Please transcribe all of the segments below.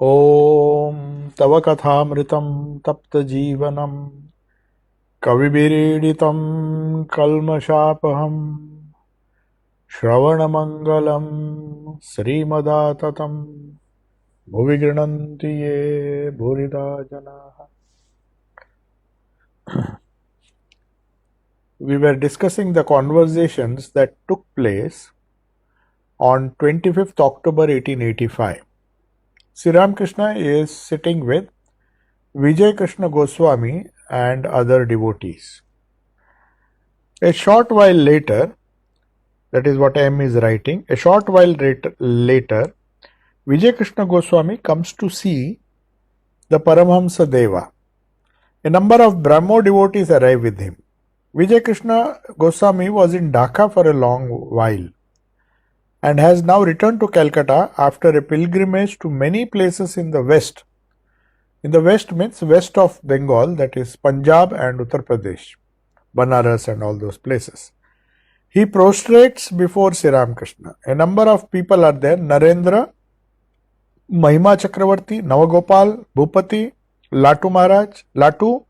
ॐ तव कथामृतं तप्तजीवनं कविभिरीडितं कल्मषापहं श्रवणमङ्गलं श्रीमदाततं भुवि गृह्णन्ति ये भूरिदा जनाः. We were discussing the conversations that took place on 25th October 1885. Sri Ramakrishna is sitting with Vijay Krishna Goswami and other devotees. A short while later, that is what M is writing, a short while later, Vijay Krishna Goswami comes to see the Paramahamsa Deva. A number of Brahmo devotees arrive with him. Vijay Krishna Goswami was in Dhaka for a long while and has now returned to Calcutta after a pilgrimage to many places in the west. In the west means west of Bengal, that is Punjab and Uttar Pradesh, Banaras and all those places. He prostrates before Sri Ramakrishna. A number of people are there: Narendra, Mahima Chakravarti, Navagopal, Bhupati, Latu Maharaj, Latu,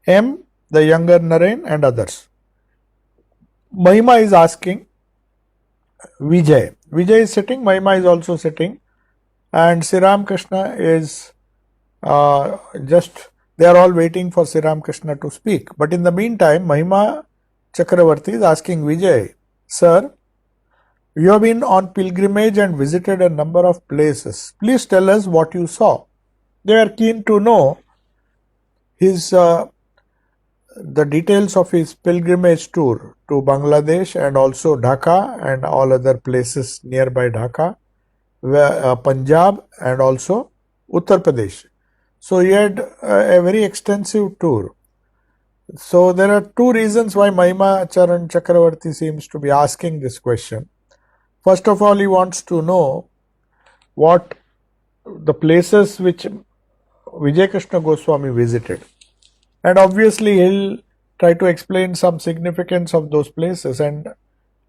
M, the younger Naren and others. Mahima is asking Vijay. Vijay is sitting, Mahima is also sitting, and Sri Ramakrishna is they are all waiting for Sri Ramakrishna to speak. But in the meantime, Mahima Chakravarti is asking Vijay, Sir, you have been on pilgrimage and visited a number of places. Please tell us what you saw. They are keen to know the details of his pilgrimage tour to Bangladesh and also Dhaka and all other places nearby Dhaka, Punjab and also Uttar Pradesh. So he had a very extensive tour. So there are two reasons why Mahima Charan Chakravarti seems to be asking this question. First of all, he wants to know what the places which Vijay Krishna Goswami visited. And obviously he'll try to explain some significance of those places, and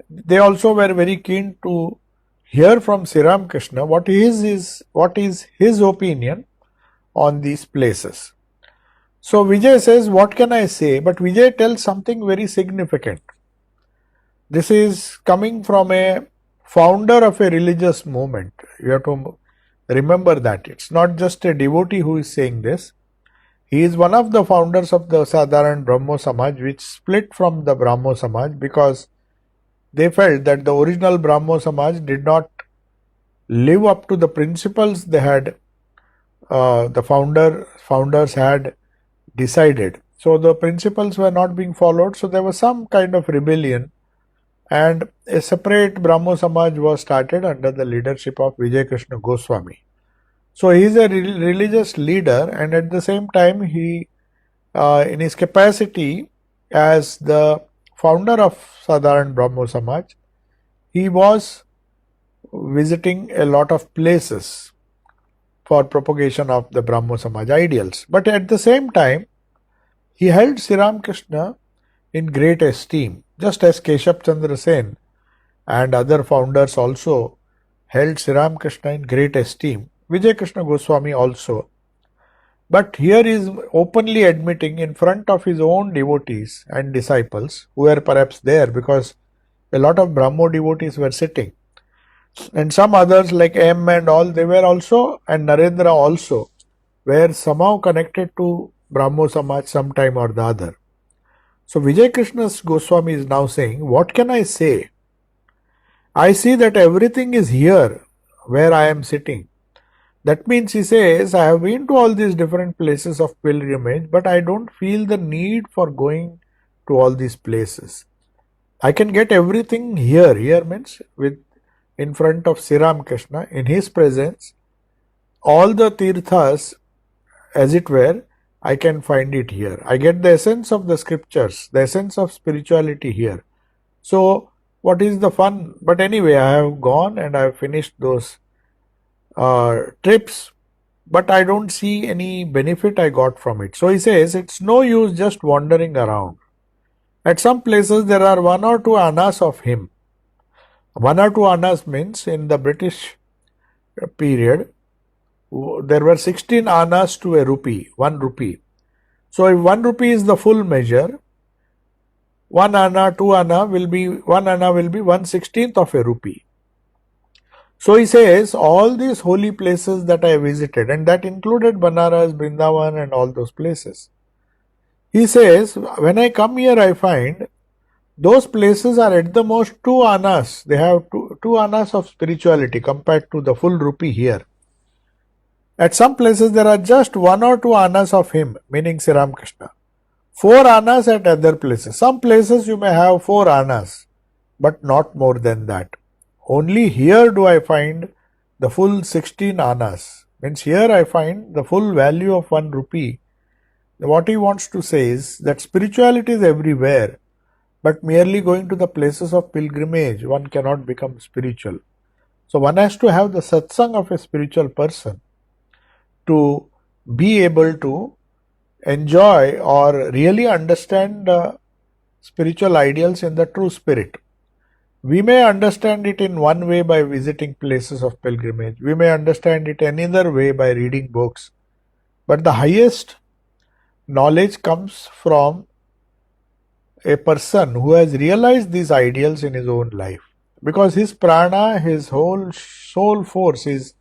they also were very keen to hear from Sri Ramakrishna what is his opinion on these places. So Vijay says, what can I say? But Vijay tells something very significant. This is coming from a founder of a religious movement. You have to remember that. It's not just a devotee who is saying this. He is one of the founders of the Sadharan Brahmo Samaj, which split from the Brahmo Samaj because they felt that the original Brahmo Samaj did not live up to the principles they had, the founders had decided. So the principles were not being followed, so there was some kind of rebellion, and a separate Brahmo Samaj was started under the leadership of Vijay Krishna Goswami. So he is a religious leader, and at the same time he, in his capacity as the founder of Sadharan Brahmo Samaj, he was visiting a lot of places for propagation of the Brahmo Samaj ideals. But at the same time, he held Sri Ramakrishna in great esteem, just as Keshab Chandra Sen and other founders also held Sri Ramakrishna in great esteem. Vijay Krishna Goswami also. But here he is openly admitting in front of his own devotees and disciples who were perhaps there, because a lot of Brahmo devotees were sitting. And some others like M and all, they were also, and Narendra also, were somehow connected to Brahmo Samaj sometime or the other. So Vijay Krishna Goswami is now saying, what can I say? I see that everything is here where I am sitting. That means, he says, I have been to all these different places of pilgrimage, but I don't feel the need for going to all these places. I can get everything here. Here means in front of Sri Ramakrishna, in his presence, all the tirthas, as it were, I can find it here. I get the essence of the scriptures, the essence of spirituality here. So what is the fun? But anyway, I have gone and I have finished those trips, but I don't see any benefit I got from it. So he says, it's no use just wandering around. At some places there are one or two annas of him. One or two annas means in the British period, there were 16 annas to a rupee, 1 rupee. So if 1 rupee is the full measure, 1 anna, 2 anna will be 1/16th of a rupee. So he says all these holy places that I visited, and that included Banaras, Brindavan and all those places. He says when I come here I find those places are at the most 2 annas. They have two annas of spirituality compared to the full rupee here. At some places there are just 1 or 2 annas of him, meaning Sri Ramakrishna. 4 annas at other places. Some places you may have 4 annas, but not more than that. Only here do I find the full 16 annas. Means here I find the full value of 1 rupee. What he wants to say is that spirituality is everywhere, but merely going to the places of pilgrimage, one cannot become spiritual. So one has to have the satsang of a spiritual person to be able to enjoy or really understand spiritual ideals in the true spirit. We may understand it in one way by visiting places of pilgrimage. We may understand it another way by reading books. But the highest knowledge comes from a person who has realized these ideals in his own life. Because his prana, his whole soul force is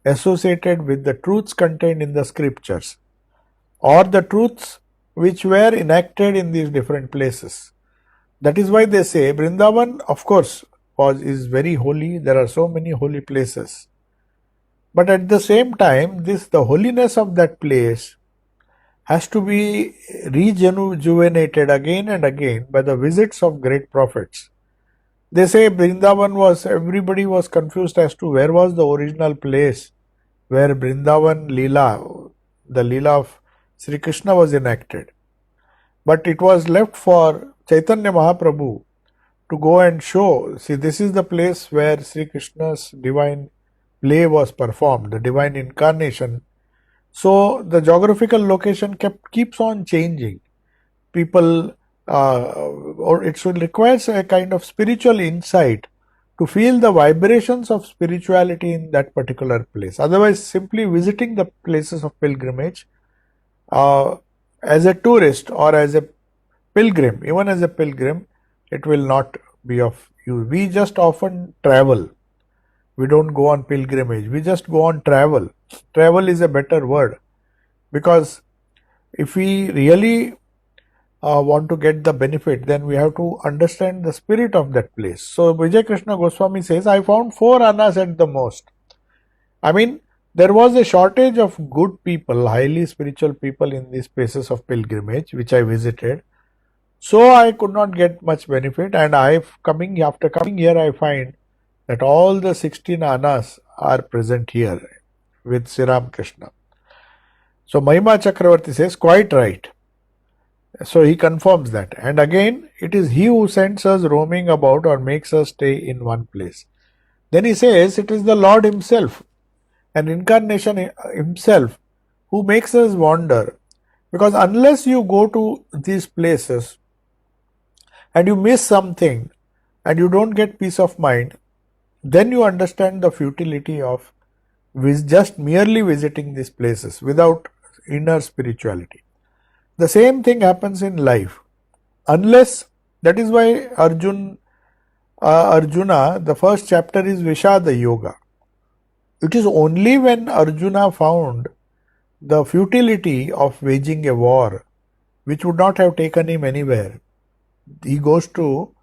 associated with the truths contained in the scriptures or the truths which were enacted in these different places. That is why they say Vrindavan, of course, is very holy. There are so many holy places. But at the same time, the holiness of that place has to be rejuvenated again and again by the visits of great prophets. They say Vrindavan everybody was confused as to where was the original place where Vrindavan Leela, the Leela of Sri Krishna was enacted. But it was left for Chaitanya Mahaprabhu to go and show, see, this is the place where Sri Krishna's divine play was performed, the divine incarnation. So the geographical location keeps on changing. People, or it should require a kind of spiritual insight to feel the vibrations of spirituality in that particular place. Otherwise, simply visiting the places of pilgrimage as a tourist or as a pilgrim, even as a pilgrim, it will not be of use. We just often travel. We don't go on pilgrimage. We just go on travel. Travel is a better word, because if we really want to get the benefit, then we have to understand the spirit of that place. So Vijay Krishna Goswami says, I found 4 annas at the most. I mean, there was a shortage of good people, highly spiritual people in these places of pilgrimage, which I visited. So I could not get much benefit, and after coming here, I find that all the 16 annas are present here with Sri Ramakrishna. So Mahima Chakravarti says, quite right. So he confirms that. And again, it is he who sends us roaming about or makes us stay in one place. Then he says, it is the Lord himself, an incarnation himself, who makes us wander. Because unless you go to these places and you miss something and you don't get peace of mind, then you understand the futility of just merely visiting these places without inner spirituality. The same thing happens in life. Unless, that is why Arjuna, the first chapter is Vishada Yoga. It is only when Arjuna found the futility of waging a war, which would not have taken him anywhere, he goes to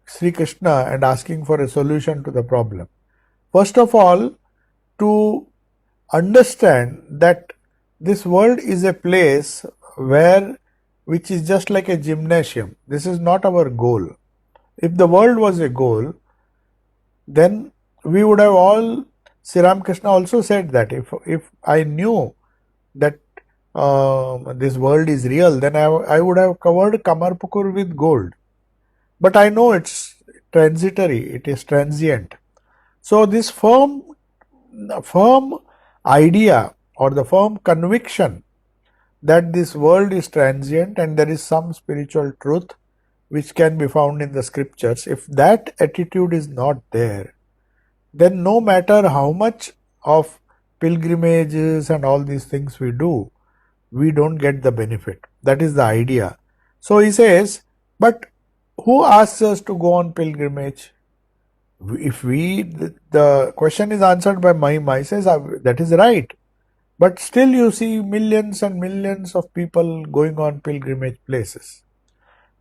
Sri Krishna and asking for a solution to the problem. First of all, to understand that this world is a place which is just like a gymnasium. This is not our goal. If the world was a goal, then we would have all, Sri Ramakrishna also said that if I knew that this world is real, then I would have covered Kamarpukur with gold. But I know it's transitory, it is transient. So this firm idea or the firm conviction that this world is transient and there is some spiritual truth which can be found in the scriptures, if that attitude is not there, then no matter how much of pilgrimages and all these things we do, we don't get the benefit. That is the idea. So he says, but who asks us to go on pilgrimage? If the question is answered by Mahima, he says, that is right. But still you see millions and millions of people going on pilgrimage places.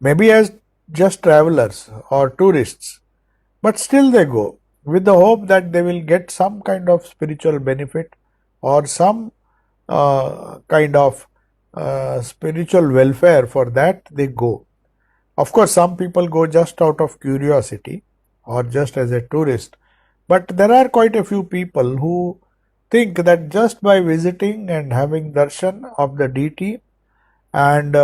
Maybe as just travelers or tourists, but still they go with the hope that they will get some kind of spiritual benefit or some kind of spiritual welfare. For that they go. Of course, some people go just out of curiosity or just as a tourist, but there are quite a few people who think that just by visiting and having darshan of the deity and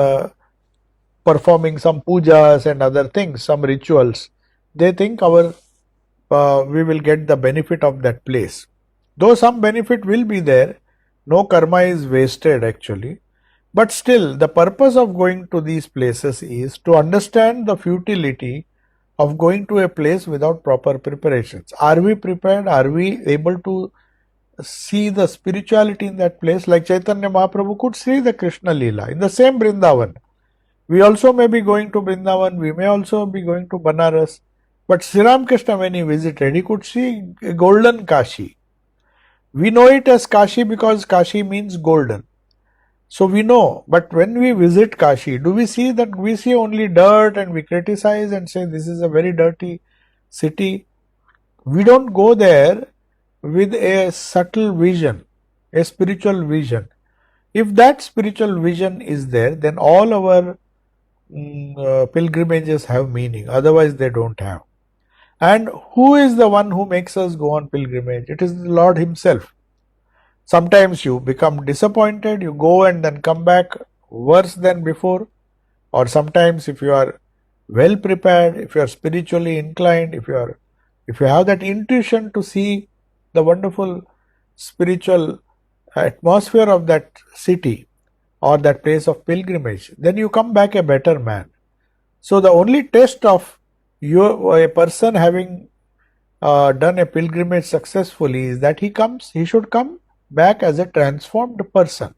performing some pujas and other things, some rituals, they think we will get the benefit of that place. Though some benefit will be there, no karma is wasted actually. But still, the purpose of going to these places is to understand the futility of going to a place without proper preparations. Are we prepared? Are we able to see the spirituality in that place? Like Chaitanya Mahaprabhu could see the Krishna Leela in the same Vrindavan. We also may be going to Vrindavan, we may also be going to Banaras. But Sri Ramakrishna, when he visited, he could see a golden Kashi. We know it as Kashi because Kashi means golden. So we know, but when we visit Kashi, do we see that we see only dirt and we criticize and say this is a very dirty city? We don't go there with a subtle vision, a spiritual vision. If that spiritual vision is there, then all our pilgrimages have meaning, otherwise they don't have. And who is the one who makes us go on pilgrimage? It is the Lord Himself. Sometimes you become disappointed, you go and then come back worse than before. Or sometimes if you are well prepared, if you are spiritually inclined, if you have that intuition to see the wonderful spiritual atmosphere of that city or that place of pilgrimage, then you come back a better man. So the only test of a person having done a pilgrimage successfully is that he should come back as a transformed person.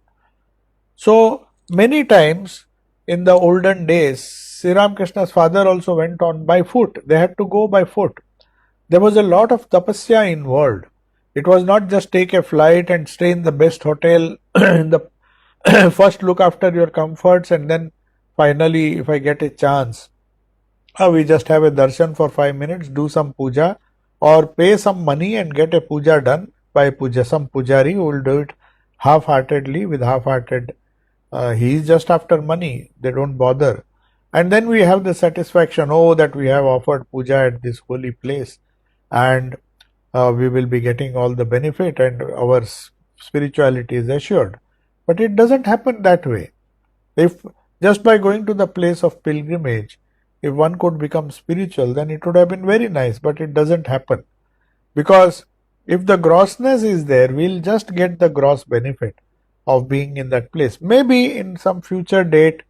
So many times in the olden days, Sri Ramakrishna's father also went on by foot. They had to go by foot. There was a lot of tapasya involved. It was not just take a flight and stay in the best hotel in the first look after your comforts and then finally if I get a chance, we just have a darshan for 5 minutes, do some puja or pay some money and get a puja done by some pujari who will do it half-heartedly with half-hearted. He is just after money. They don't bother. And then we have the satisfaction, that we have offered puja at this holy place and we will be getting all the benefit and our spirituality is assured. But it doesn't happen that way. If just by going to the place of pilgrimage, if one could become spiritual, then it would have been very nice, but it doesn't happen. Because if the grossness is there, we'll just get the gross benefit of being in that place. Maybe in some future date,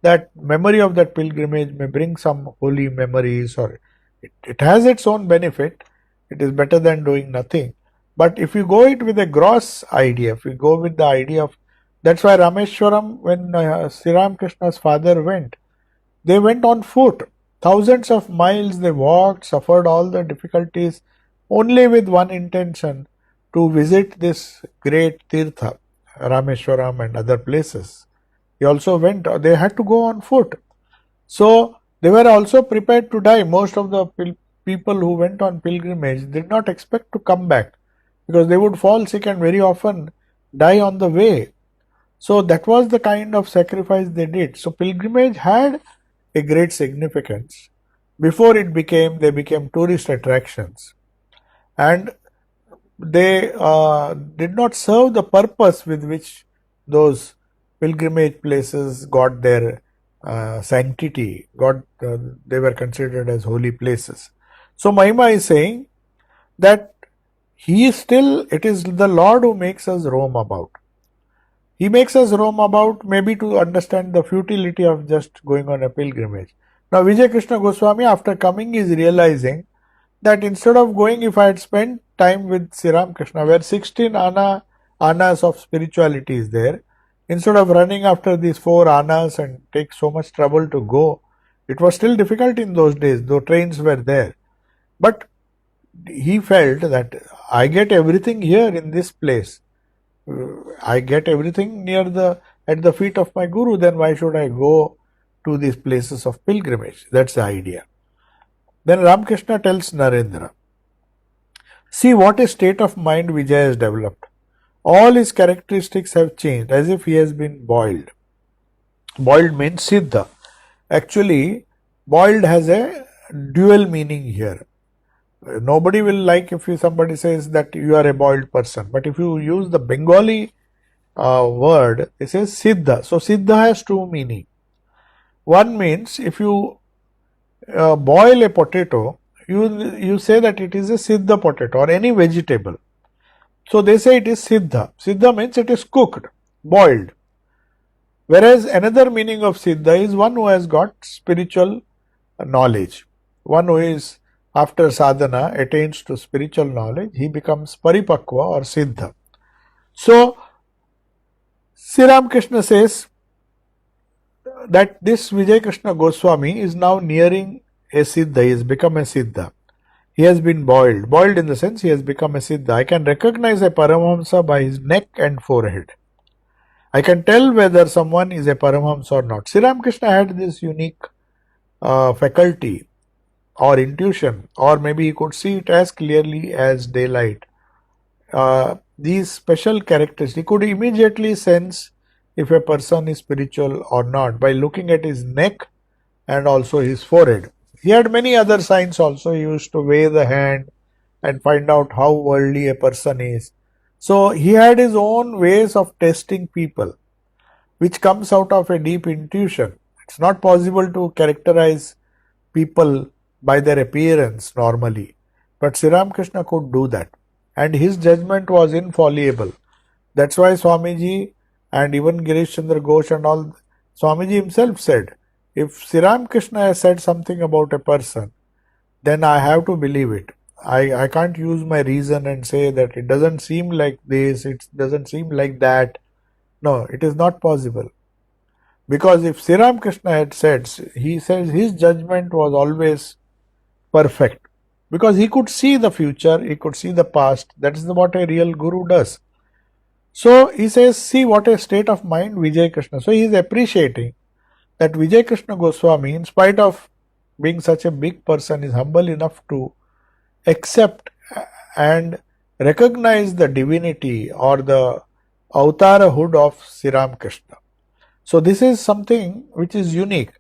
that memory of that pilgrimage may bring some holy memories, or it has its own benefit. It is better than doing nothing. But if you go it with a gross idea, if you go with the idea of, that's why Rameshwaram, when Sri Ramakrishna's father went, they went on foot. Thousands of miles they walked, suffered all the difficulties, only with one intention, to visit this great Tirtha, Rameshwaram and other places. He also went, they had to go on foot. So they were also prepared to die. Most of the people who went on pilgrimage did not expect to come back because they would fall sick and very often die on the way. So that was the kind of sacrifice they did. So pilgrimage had a great significance. Before they became tourist attractions. And they did not serve the purpose with which those pilgrimage places got their sanctity, they were considered as holy places. So Mahima is saying that it is the Lord who makes us roam about. He makes us roam about maybe to understand the futility of just going on a pilgrimage. Now Vijay Krishna Goswami, after coming, is realizing that instead of going, if I had spent time with Sri Ramakrishna, where 16 Anna anas of spirituality is there. Instead of running after these 4 anas and take so much trouble to go, it was still difficult in those days, though trains were there. But he felt that I get everything here in this place. I get everything at the feet of my guru, then why should I go to these places of pilgrimage? That's the idea. Then Ramakrishna tells Narendra, see what a state of mind Vijay has developed. All his characteristics have changed, as if he has been boiled. Boiled means Siddha. Actually, boiled has a dual meaning here. Nobody will like if somebody says that you are a boiled person, but if you use the Bengali word, it says Siddha. So Siddha has 2 meanings. One means if you boil a potato, you say that it is a Siddha potato or any vegetable. So they say it is Siddha. Siddha means it is cooked, boiled. Whereas another meaning of Siddha is one who has got spiritual knowledge. One who is after sadhana attains to spiritual knowledge, he becomes paripakva or Siddha. So Sri Ramakrishna says that this Vijay Krishna Goswami is now nearing a Siddha, he has become a Siddha. He has been boiled. Boiled in the sense he has become a Siddha. I can recognize a Paramahamsa by his neck and forehead. I can tell whether someone is a Paramahamsa or not. Sri Ramakrishna had this unique faculty or intuition, or maybe he could see it as clearly as daylight. These special characteristics, he could immediately sense if a person is spiritual or not by looking at his neck and also his forehead. He had many other signs also. He used to weigh the hand and find out how worldly a person is. So he had his own ways of testing people, which comes out of a deep intuition. It's not possible to characterize people by their appearance normally, but Sri Ramakrishna could do that, and his judgment was infallible. That's why Swamiji and even Girish Chandra Ghosh and all, Swamiji himself said, if Sri Ramakrishna has said something about a person, then I have to believe it. I can't use my reason and say that it doesn't seem like this, it doesn't seem like that. No, it is not possible. Because if Sri Ramakrishna had said, he says his judgment was always perfect. Because he could see the future, he could see the past. That is what a real guru does. So he says, see what a state of mind Vijay Krishna. So he is appreciating that Vijay Krishna Goswami, in spite of being such a big person, is humble enough to accept and recognize the divinity or the avatarahood of Sri Ramakrishna. So this is something which is unique.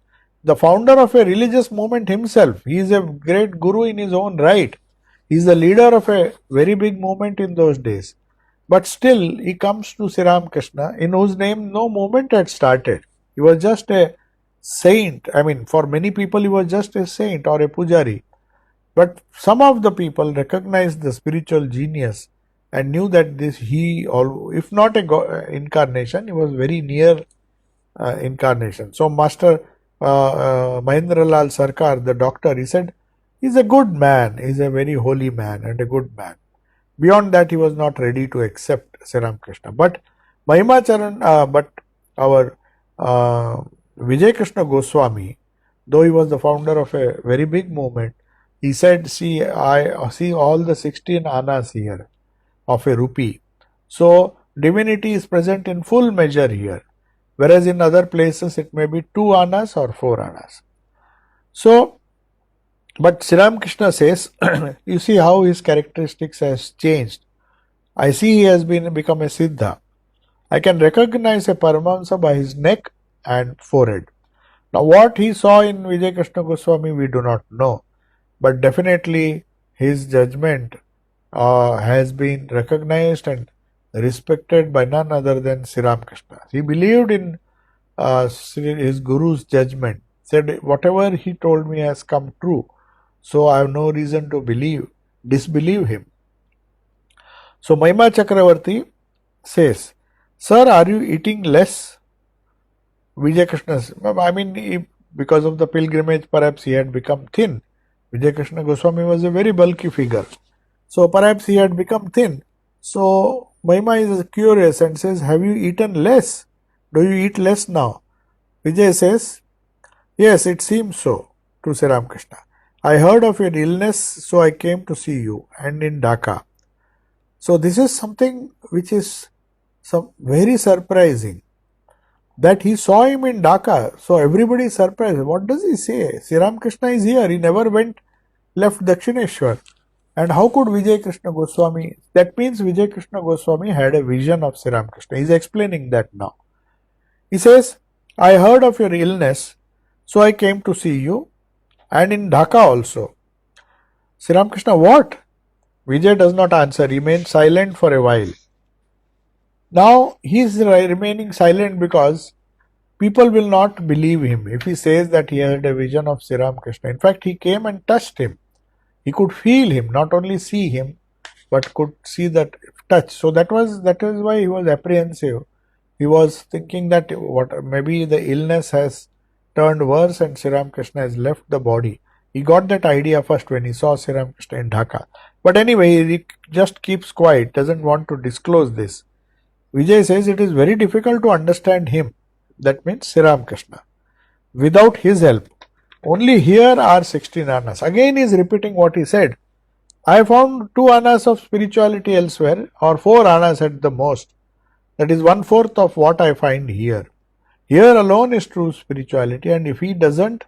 The founder of a religious movement himself, he is a great guru in his own right. He is the leader of a very big movement in those days. But still, he comes to Sri Ramakrishna, in whose name no movement had started. He was just a saint. I mean, for many people, he was just a saint or a pujari. But some of the people recognized the spiritual genius and knew that if not a incarnation, he was very near incarnation. So Master Mahendra Lal Sarkar, the doctor, he said, he's a good man, he's a very holy man and a good man. Beyond that, he was not ready to accept Sri Ramakrishna. But our Vijay Krishna Goswami, though he was the founder of a very big movement, he said, see, I see all the 16 annas here of a rupee. So divinity is present in full measure here. Whereas in other places it may be 2 annas or 4 annas. So, but Sri Ramakrishna says, you see how his characteristics has changed. I see he has become a Siddha. I can recognize a Paramahamsa by his neck and forehead. Now what he saw in Vijay Krishna Goswami we do not know. But definitely his judgment has been recognized and respected by none other than Sri Ramakrishna. He believed in his Guru's judgment, said whatever he told me has come true, so I have no reason to disbelieve him. So Mahima Chakravarti says, sir, are you eating less? Vijay Krishna, I mean, because of the pilgrimage, perhaps he had become thin. Vijay Krishna Goswami was a very bulky figure. So perhaps he had become thin. So Mahima is curious and says, have you eaten less? Do you eat less now? Vijay says, yes, it seems so, to Sri Ramakrishna. I heard of your illness, so I came to see you, and in Dhaka. So this is something which is very surprising, that he saw him in Dhaka. So everybody is surprised. What does he say? Sri Ramakrishna is here. He never left Dakshineshwar. And how could Vijay Krishna Goswami? That means Vijay Krishna Goswami had a vision of Sri Ramakrishna. He is explaining that now. He says, I heard of your illness, so I came to see you, and in Dhaka also. Sri Ramakrishna, what? Vijay does not answer, remains silent for a while. Now he is remaining silent because people will not believe him if he says that he had a vision of Sri Ramakrishna. In fact, he came and touched him. He could feel him, not only see him, but could see that touch. So that is why he was apprehensive. He was thinking that maybe the illness has turned worse and Sri Ramakrishna has left the body. He got that idea first when he saw Sri Ramakrishna in Dhaka. But anyway, he just keeps quiet, doesn't want to disclose this. Vijay says it is very difficult to understand him. That means Sri Ramakrishna. Without his help. Only here are 16 annas. Again he is repeating what he said. I found 2 annas of spirituality elsewhere, or 4 annas at the most. That is 1/4 of what I find here. Here alone is true spirituality, and if he doesn't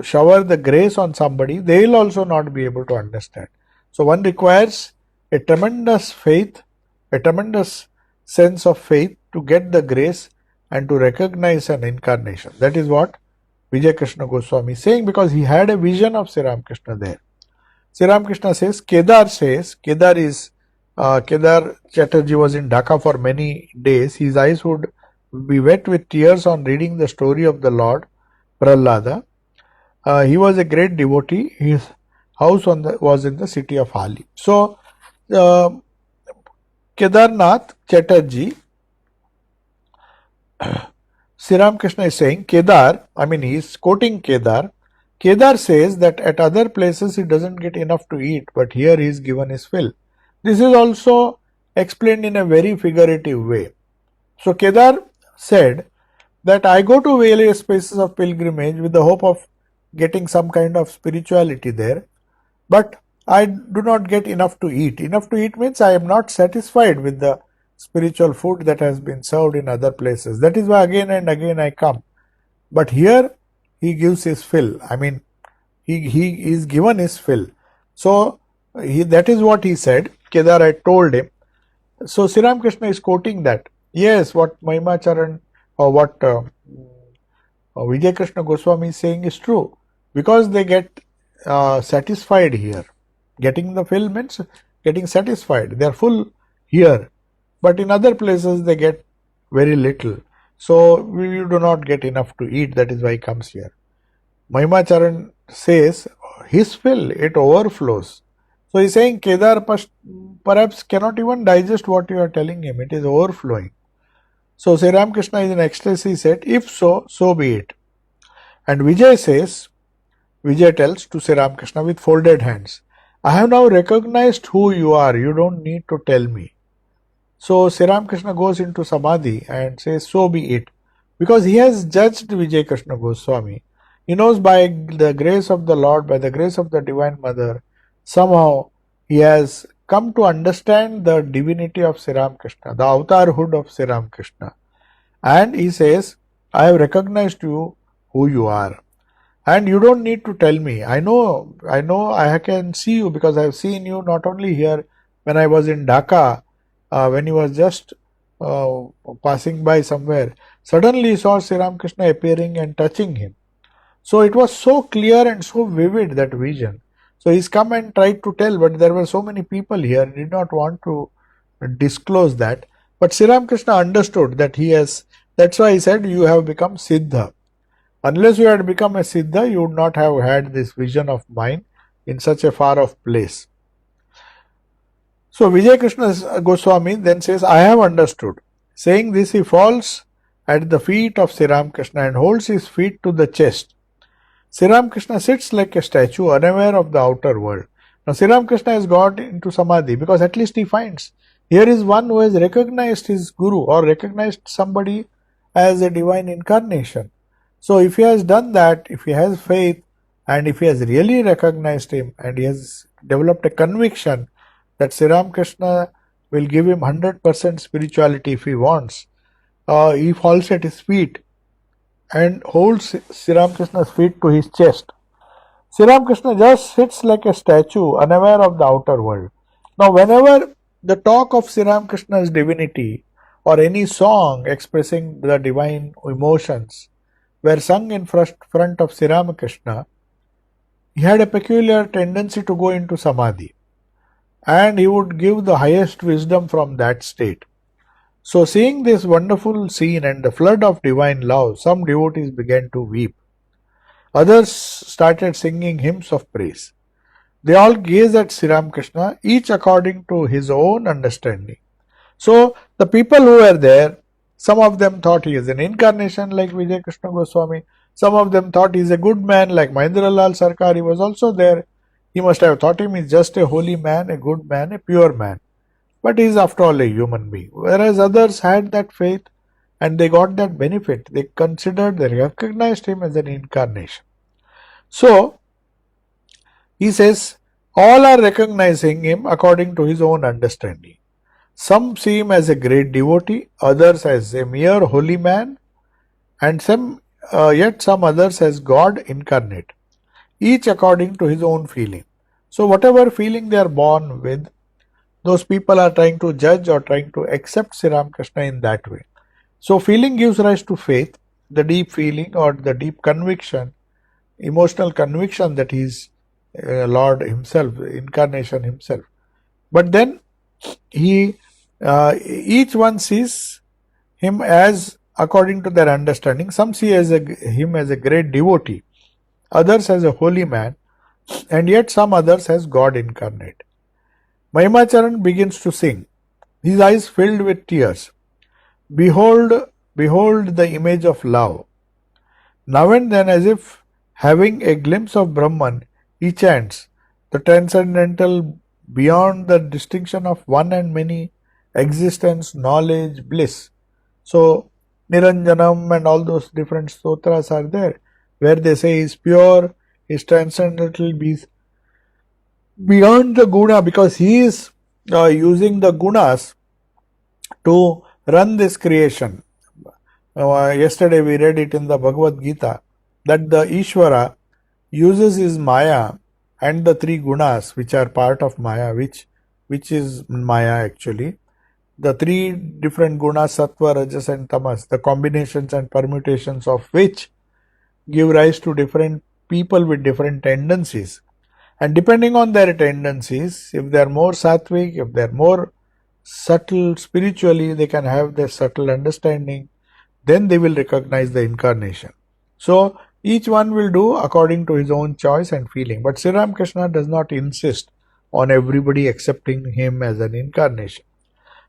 shower the grace on somebody, they will also not be able to understand. So one requires a tremendous faith, a tremendous sense of faith to get the grace and to recognize an incarnation. That is what Vijay Krishna Goswami is saying, because he had a vision of Sri Ramakrishna there. Sri Ramakrishna says, Kedar Chatterjee was in Dhaka for many days. His eyes would be wet with tears on reading the story of the Lord Prahlada. He was a great devotee. His house was in the city of Hali. So, Kedarnath Chatterjee, Sri Ramakrishna is saying, he is quoting Kedar. Kedar says that at other places he doesn't get enough to eat, but here he is given his fill. This is also explained in a very figurative way. So Kedar said that I go to various places of pilgrimage with the hope of getting some kind of spirituality there, but I do not get enough to eat. Enough to eat means I am not satisfied with the spiritual food that has been served in other places. That is why again and again I come. But here he gives his fill. He is given his fill. So that is what he said. Kedar had told him. So Sri Ramakrishna is quoting that. Yes, what Mahimacharan or what Vijay Krishna Goswami is saying is true. Because they get satisfied here. Getting the fill means getting satisfied. They are full here. But in other places they get very little. So we do not get enough to eat. That is why he comes here. Mahimacharan says his fill, it overflows. So he is saying Kedar perhaps cannot even digest what you are telling him. It is overflowing. So Sri Ramakrishna is in ecstasy said, if so, so be it. And Vijay tells to Sri Ramakrishna with folded hands, I have now recognized who you are. You don't need to tell me. So Sri Ramakrishna goes into Samadhi and says, so be it. Because he has judged Vijay Krishna Goswami. He knows by the grace of the Lord, by the grace of the Divine Mother, somehow he has come to understand the divinity of Sri Ramakrishna, the avatarhood of Sri Ramakrishna. And he says, I have recognized you who you are. And you don't need to tell me. I know I can see you because I have seen you not only here when I was in Dhaka, when he was just passing by somewhere. Suddenly he saw Sri Ramakrishna appearing and touching him. So it was so clear and so vivid, that vision. So he's come and tried to tell, but there were so many people here, he did not want to disclose that. But Sri Ramakrishna understood that that's why he said, you have become Siddha. Unless you had become a Siddha, you would not have had this vision of mine in such a far off place. So Vijay Krishna Goswami then says, I have understood. Saying this, he falls at the feet of Sri Ramakrishna and holds his feet to the chest. Sri Ramakrishna sits like a statue, unaware of the outer world. Now Sri Ramakrishna has got into Samadhi because at least he finds Here is one who has recognized his guru or recognized somebody as a divine incarnation. So if he has done that, if he has faith, and if he has really recognized him and he has developed a conviction that Sri Ramakrishna will give him 100% spirituality if he wants, he falls at his feet and holds Sri Ramakrishna's feet to his chest. Sri Ramakrishna just sits like a statue, unaware of the outer world. Now, whenever the talk of Sri Ramakrishna's divinity or any song expressing the divine emotions were sung in front of Sri Ramakrishna, he had a peculiar tendency to go into samadhi, and he would give the highest wisdom from that state. So, seeing this wonderful scene and the flood of divine love, some devotees began to weep. Others started singing hymns of praise. They all gazed at Sri Ramakrishna, each according to his own understanding. So, the people who were there, some of them thought he is an incarnation like Vijay Krishna Goswami. Some of them thought he is a good man like Mahendralal Sarkar. He was also there. He must have thought him is just a holy man, a good man, a pure man. But he is after all a human being. Whereas others had that faith and they got that benefit. They considered, they recognized him as an incarnation. So, he says, all are recognizing him according to his own understanding. Some see him as a great devotee, others as a mere holy man, and yet some others as God incarnate, each according to his own feeling. So whatever feeling they are born with, those people are trying to judge or trying to accept Sri Ramakrishna in that way. So feeling gives rise to faith, the deep feeling or the deep conviction, emotional conviction that he is Lord himself, incarnation himself. But then each one sees him as according to their understanding. Some see him as a great devotee, others as a holy man, and yet some others as God incarnate. Mahimacharan begins to sing, his eyes filled with tears. Behold, behold the image of love. Now and then, as if having a glimpse of Brahman, he chants, the transcendental beyond the distinction of one and many, existence, knowledge, bliss. So, Niranjanam and all those different stotras are there, where they say he is pure, he is transcendental, beyond the guna, because he is using the gunas to run this creation. Yesterday we read it in the Bhagavad Gita that the Ishvara uses his Maya and the three gunas which are part of Maya, which is Maya actually. The three different gunas, Sattva, Rajas and Tamas, the combinations and permutations of which give rise to different people with different tendencies. And depending on their tendencies, if they are more sattvic, if they are more subtle spiritually, they can have their subtle understanding, then they will recognize the incarnation. So, each one will do according to his own choice and feeling. But Sri Ramakrishna does not insist on everybody accepting him as an incarnation.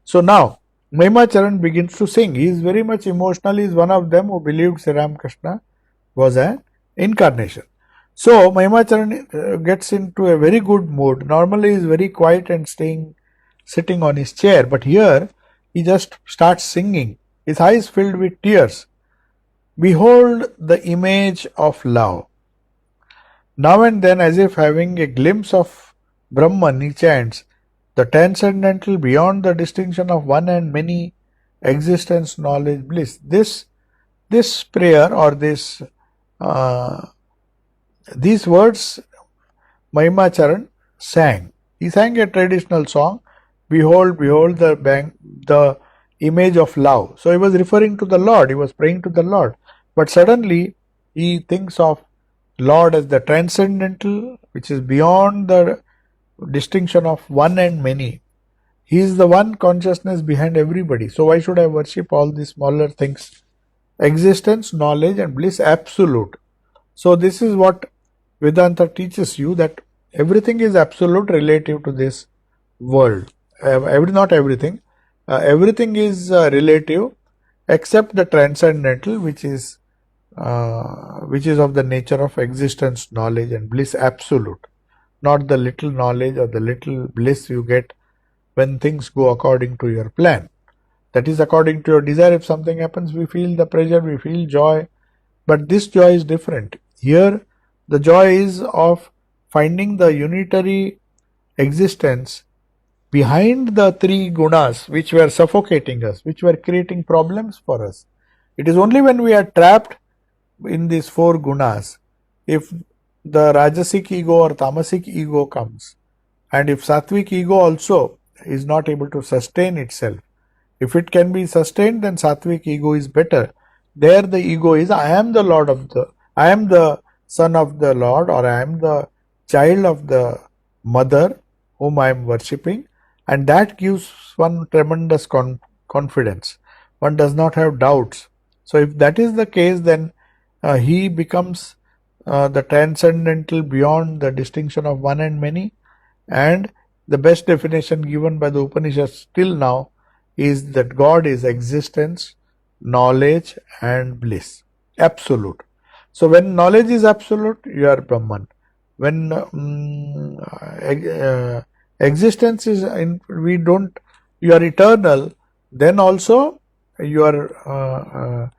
So now, Mahimacharan begins to sing. He is very much emotional. He is one of them who believed Sri Ramakrishna was an incarnation. So, Mahimacharan gets into a very good mood. Normally, he is very quiet and sitting on his chair. But here, he just starts singing. His eyes filled with tears. Behold the image of love. Now and then, as if having a glimpse of Brahman, he chants, the transcendental beyond the distinction of one and many, existence, knowledge, bliss. This prayer or these words Mahimacharan sang. He sang a traditional song, behold, behold the image of love. So he was referring to the Lord, he was praying to the Lord. But suddenly he thinks of Lord as the transcendental, which is beyond the distinction of one and many. He is the one consciousness behind everybody. So why should I worship all these smaller things? Existence, knowledge and bliss absolute. So this is what Vedanta teaches you, that everything is absolute relative to this world. Not everything. Everything is relative except the transcendental, which is of the nature of existence, knowledge and bliss absolute. Not the little knowledge or the little bliss you get when things go according to your plan. That is according to your desire. If something happens, we feel the pleasure, we feel joy. But this joy is different. Here, the joy is of finding the unitary existence behind the three gunas which were suffocating us, which were creating problems for us. It is only when we are trapped in these four gunas, if the rajasic ego or tamasic ego comes, and if sattvic ego also is not able to sustain itself, if it can be sustained, then sattvic ego is better. There the ego is, I am the son of the Lord, or I am the child of the mother whom I am worshipping, and that gives one tremendous confidence. One does not have doubts. So if that is the case, then he becomes the transcendental beyond the distinction of one and many, and the best definition given by the Upanishads till now is that God is existence, knowledge and bliss, absolute. So when knowledge is absolute, you are Brahman. When existence is you are eternal, then also you are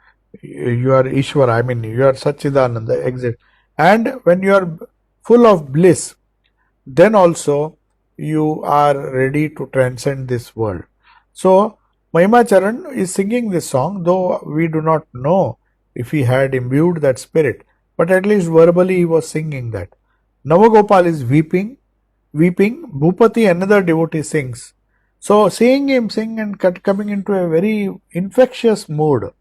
Ishvara, I mean you are Satchidananda, exist. And when you are full of bliss, then also you are ready to transcend this world. So Mahima Charan is singing this song, though we do not know if he had imbued that spirit, but at least verbally he was singing that. Navagopal is weeping. Bhupati, another devotee, sings. So seeing him sing and coming into a very infectious mood,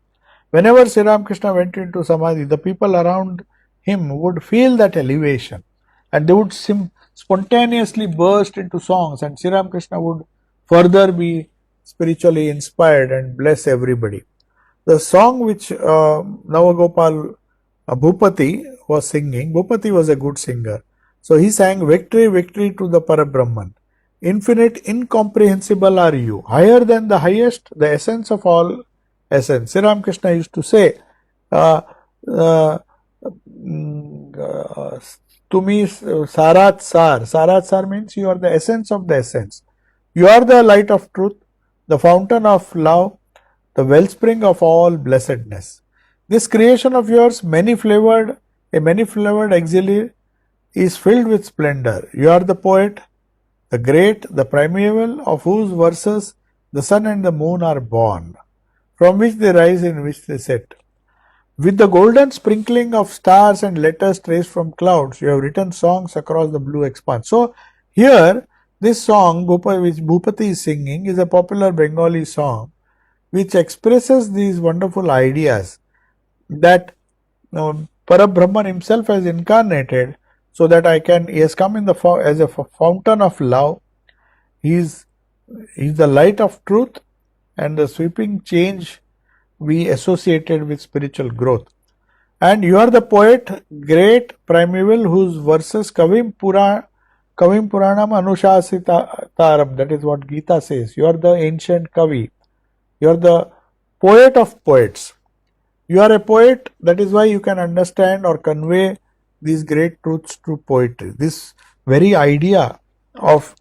whenever Sri Ramakrishna went into Samadhi, the people around him would feel that elevation, and they would spontaneously burst into songs, and Sri Ramakrishna would further be spiritually inspired and bless everybody. The song which Navagopal Bhupati was singing, Bhupati was a good singer. So he sang, victory, victory to the Parabrahman. Infinite, incomprehensible are you. Higher than the highest, the essence of all essence. Sri Ramakrishna used to say, to me, Sarat Sar. Sarat Sar means you are the essence of the essence. You are the light of truth, the fountain of love, the wellspring of all blessedness. This creation of yours, a many-flavored auxiliary, is filled with splendor. You are the poet, the great, the primeval, of whose verses the sun and the moon are born, from which they rise, in which they set. With the golden sprinkling of stars and letters traced from clouds, you have written songs across the blue expanse. So here, this song, which Bhupati is singing, is a popular Bengali song, which expresses these wonderful ideas that Parabrahman himself has incarnated, so that he has come in as a fountain of love. He is the light of truth, and the sweeping change we associated with spiritual growth. And you are the poet, great, primeval, whose verses Kavim Puranam Anushasitaram, that is what Gita says. You are the ancient Kavi. You are the poet of poets. You are a poet, that is why you can understand or convey these great truths through poetry. This very idea of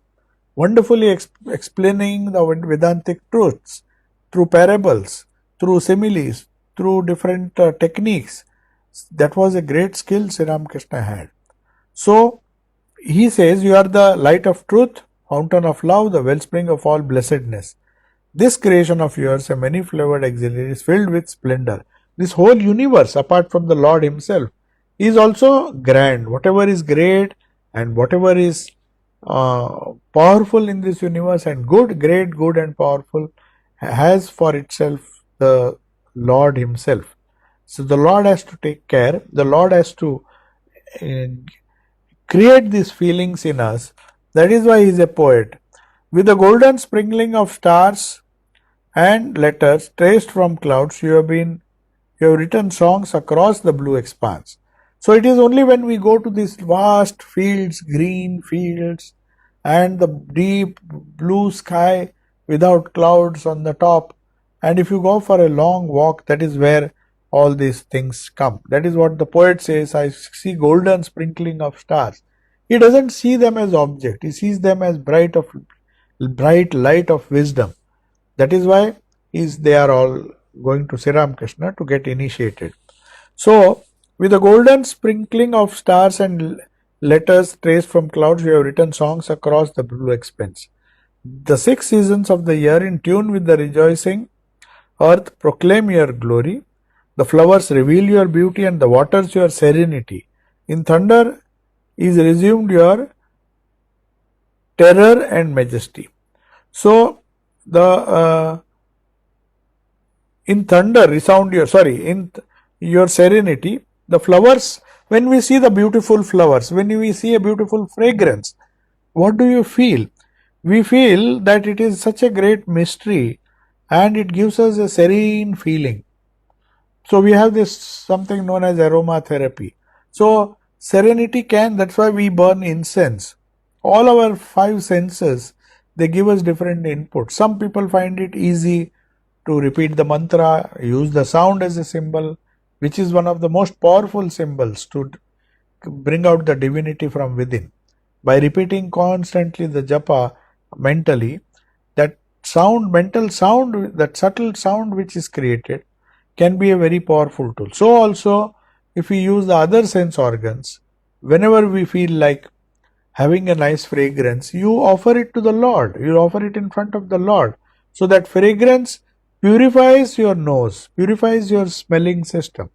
wonderfully explaining the Vedantic truths through parables, through similes, through different techniques, that was a great skill Sri Ramakrishna had. So he says, you are the light of truth, fountain of love, the wellspring of all blessedness. This creation of yours, a many-flavored auxiliary, is filled with splendor. This whole universe, apart from the Lord himself, is also grand. Whatever is great and whatever is powerful in this universe, and good, great, good and powerful, has for itself the Lord himself. So the Lord has to take care. The Lord has to create these feelings in us. That is why he is a poet. With the golden sprinkling of stars and letters traced from clouds, you have written songs across the blue expanse. So it is only when we go to these vast fields, green fields, and the deep blue sky without clouds on the top, and if you go for a long walk, that is where all these things come. That is what the poet says, I see golden sprinkling of stars. He doesn't see them as objects, he sees them as bright of bright light of wisdom. That is why they are all going to Sri Ramakrishna to get initiated. So, with a golden sprinkling of stars and letters traced from clouds, you have written songs across the blue expanse. The 6 seasons of the year, in tune with the rejoicing earth, proclaim your glory. The flowers reveal your beauty, and the waters your serenity. In thunder is resumed your terror and majesty. So, the in thunder resound in your serenity, the flowers, when we see the beautiful flowers, when we see a beautiful fragrance, what do you feel? We feel that it is such a great mystery and it gives us a serene feeling. So we have this something known as aromatherapy. So serenity that's why we burn incense. All our 5 senses, they give us different inputs. Some people find it easy to repeat the mantra, use the sound as a symbol, which is one of the most powerful symbols to bring out the divinity from within. By repeating constantly the japa mentally, that mental sound, that subtle sound which is created can be a very powerful tool. So also, if we use the other sense organs, whenever we feel like having a nice fragrance, you offer it to the Lord. You offer it in front of the Lord. So that fragrance purifies your nose, purifies your smelling system.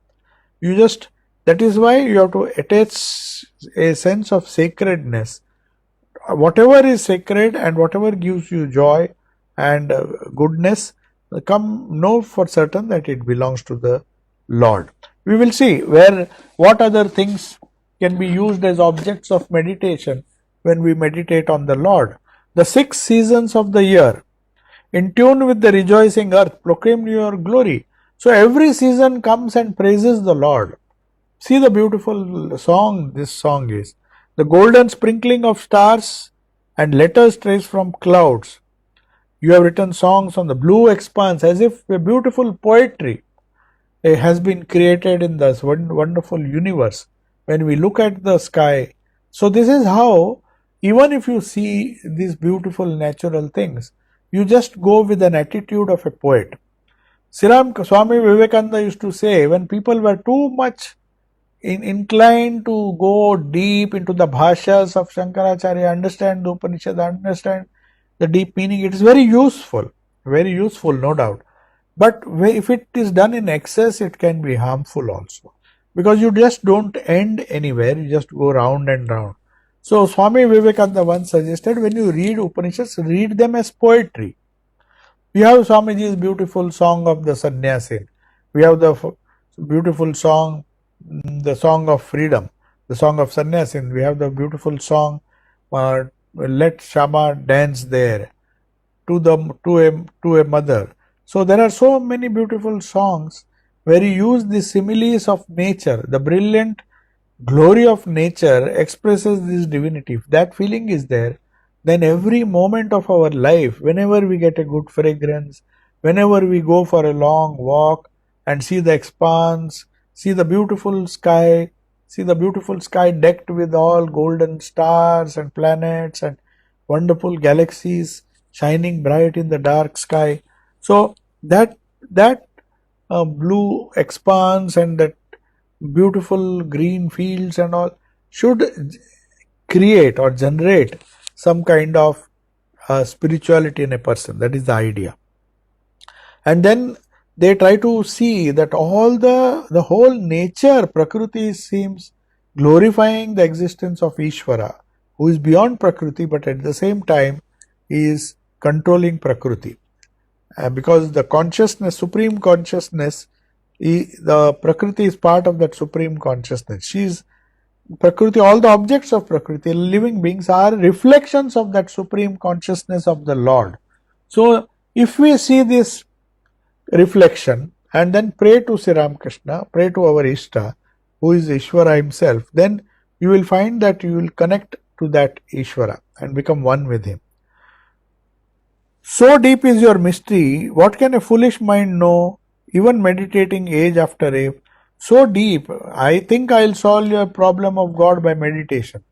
That is why you have to attach a sense of sacredness. Whatever is sacred and whatever gives you joy and goodness, know for certain that it belongs to the Lord. We will see what other things can be used as objects of meditation when we meditate on the Lord. The 6 seasons of the year, in tune with the rejoicing earth, proclaim your glory. So every season comes and praises the Lord. See the beautiful song this song is. The golden sprinkling of stars and letters traced from clouds. You have written songs on the blue expanse as if a beautiful poetry has been created in this wonderful universe. When we look at the sky, so this is how, even if you see these beautiful natural things, you just go with an attitude of a poet. Swami Vivekananda used to say, when people were too much inclined to go deep into the bhashyas of Shankaracharya, understand the Upanishad, understand the deep meaning, it is very useful, no doubt. But if it is done in excess, it can be harmful also, because you just don't end anywhere, you just go round and round. So Swami Vivekananda once suggested, when you read Upanishads, read them as poetry. We have Swamiji's beautiful song of the Sannyasin. We have the beautiful song, the song of freedom, the song of Sannyasin. We have the beautiful song, Let Shama Dance There, to a mother. So there are so many beautiful songs where you use the similes of nature. The brilliant glory of nature expresses this divinity. If that feeling is there, then every moment of our life, whenever we get a good fragrance, whenever we go for a long walk and see the expanse, see the beautiful sky decked with all golden stars and planets and wonderful galaxies shining bright in the dark sky. So that blue expanse and that beautiful green fields and all should create or generate some kind of spirituality in a person. That is the idea. And then they try to see that all the whole nature, Prakriti, seems glorifying the existence of Ishvara, who is beyond Prakriti, but at the same time is controlling Prakriti. Because the consciousness, supreme consciousness, the Prakriti is part of that supreme consciousness. She is Prakriti, all the objects of Prakriti, living beings, are reflections of that supreme consciousness of the Lord. So if we see this reflection and then pray to Sri Ramakrishna, pray to our Ishta, who is Ishvara himself, then you will find that you will connect to that Ishvara and become one with him. So deep is your mystery, what can a foolish mind know, even meditating age after age? So deep, I think I'll solve your problem of God by meditation.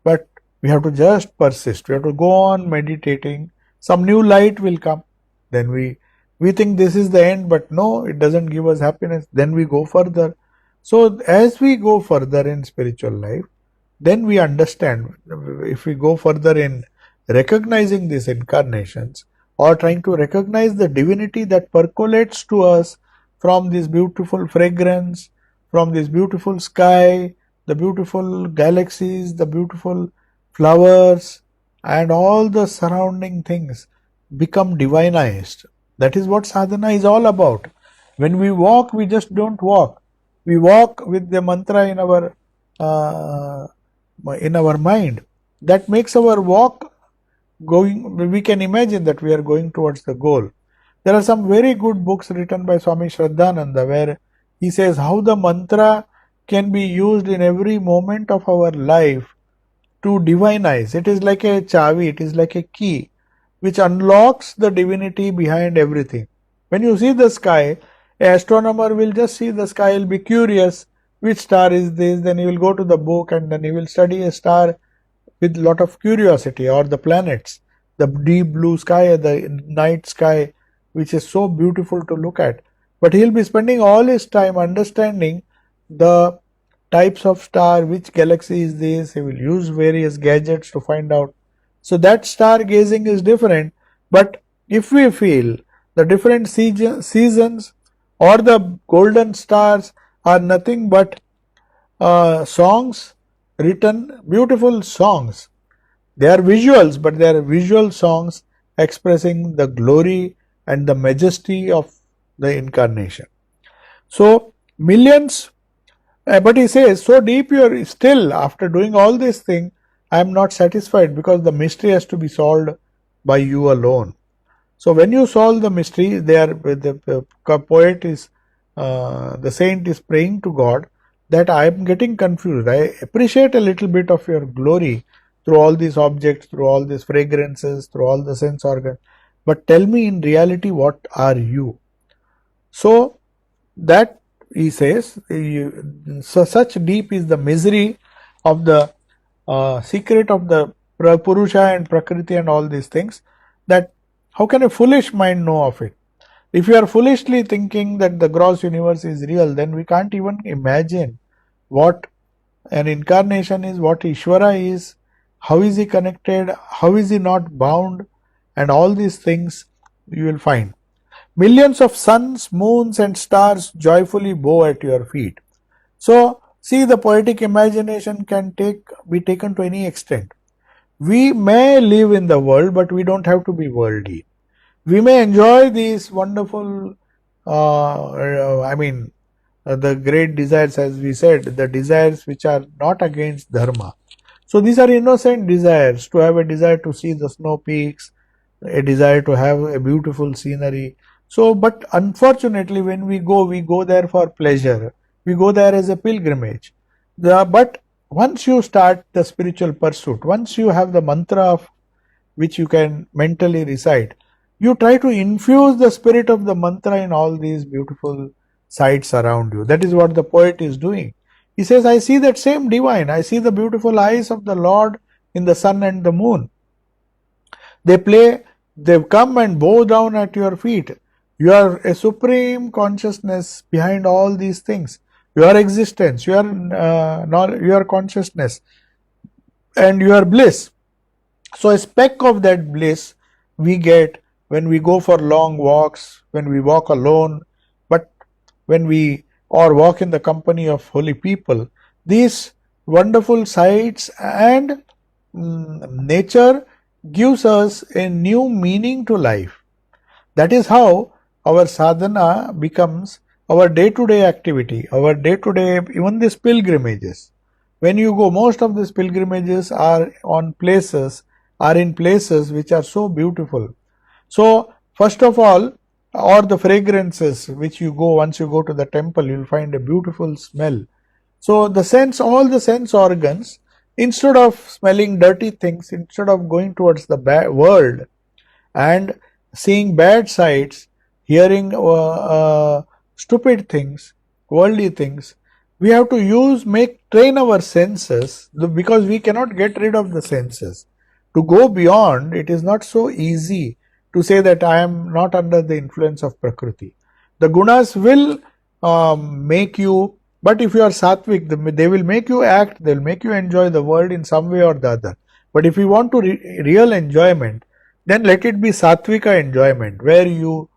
But we have to just persist. We have to go on meditating some new light will come. Then we think this is the end, but no, it doesn't give us happiness. Then we go further. So as we go further in spiritual life, then we understand. If we go further in recognizing these incarnations, or trying to recognize the divinity that percolates to us from this beautiful fragrance, from this beautiful sky, the beautiful galaxies, the beautiful flowers, and all the surrounding things become divinized. That is what sadhana is all about. When we walk, we just don't walk. We walk with the mantra in our mind. That makes our walk going. We can imagine that we are going towards the goal. There are some very good books written by Swami Shraddhananda where he says how the mantra can be used in every moment of our life to divinize. It is like a chavi, it is like a key which unlocks the divinity behind everything. When you see the sky, an astronomer will just see the sky, he'll be curious, which star is this, then he will go to the book and then he will study a star with lot of curiosity, or the planets, the deep blue sky, the night sky, which is so beautiful to look at. But he'll be spending all his time understanding the types of star, which galaxy is this, he will use various gadgets to find out. So that stargazing is different, but if we feel the different seasons or the golden stars are nothing but songs written, beautiful songs. They are visuals, but they are visual songs expressing the glory and the majesty of the incarnation. So millions, but he says, so deep you are still, after doing all this thing, I am not satisfied, because the mystery has to be solved by you alone. So when you solve the mystery, the poet is, the saint is praying to God that I am getting confused. I appreciate a little bit of your glory through all these objects, through all these fragrances, through all the sense organs. But tell me in reality, what are you? So that he says, so such deep is the misery of the secret of the Purusha and Prakriti and all these things, that how can a foolish mind know of it? If you are foolishly thinking that the gross universe is real, then we can't even imagine what an incarnation is, what Ishvara is, how is he connected, how is he not bound, and all these things you will find. Millions of suns, moons and stars joyfully bow at your feet. So, see, the poetic imagination can be taken to any extent. We may live in the world, but we don't have to be worldly. We may enjoy these wonderful, the great desires, as we said, the desires which are not against dharma. So these are innocent desires, to have a desire to see the snow peaks, a desire to have a beautiful scenery. So, but unfortunately, when we go there for pleasure. We go there as a pilgrimage. But once you start the spiritual pursuit, once you have the mantra of which you can mentally recite, you try to infuse the spirit of the mantra in all these beautiful sights around you. That is what the poet is doing. He says, I see that same divine. I see the beautiful eyes of the Lord in the sun and the moon. They come and bow down at your feet. You are a supreme consciousness behind all these things. Your existence, your consciousness, and your bliss. So a speck of that bliss we get when we go for long walks, when we walk alone, but when we or walk in the company of holy people. These wonderful sights and nature gives us a new meaning to life. That is how our sadhana becomes our day-to-day activity, our day-to-day, even these pilgrimages. When you go, most of these pilgrimages are in places which are so beautiful. So, first of all, or the fragrances which you go, once you go to the temple, you will find a beautiful smell. So, all the sense organs, instead of smelling dirty things, instead of going towards the world and seeing bad sights, hearing stupid things, worldly things, we have to train our senses, because we cannot get rid of the senses. To go beyond, it is not so easy to say that I am not under the influence of Prakriti. The gunas will make you, but if you are sattvic, they will make you act, they will make you enjoy the world in some way or the other. But if you want to real enjoyment, then let it be sattvika enjoyment, where you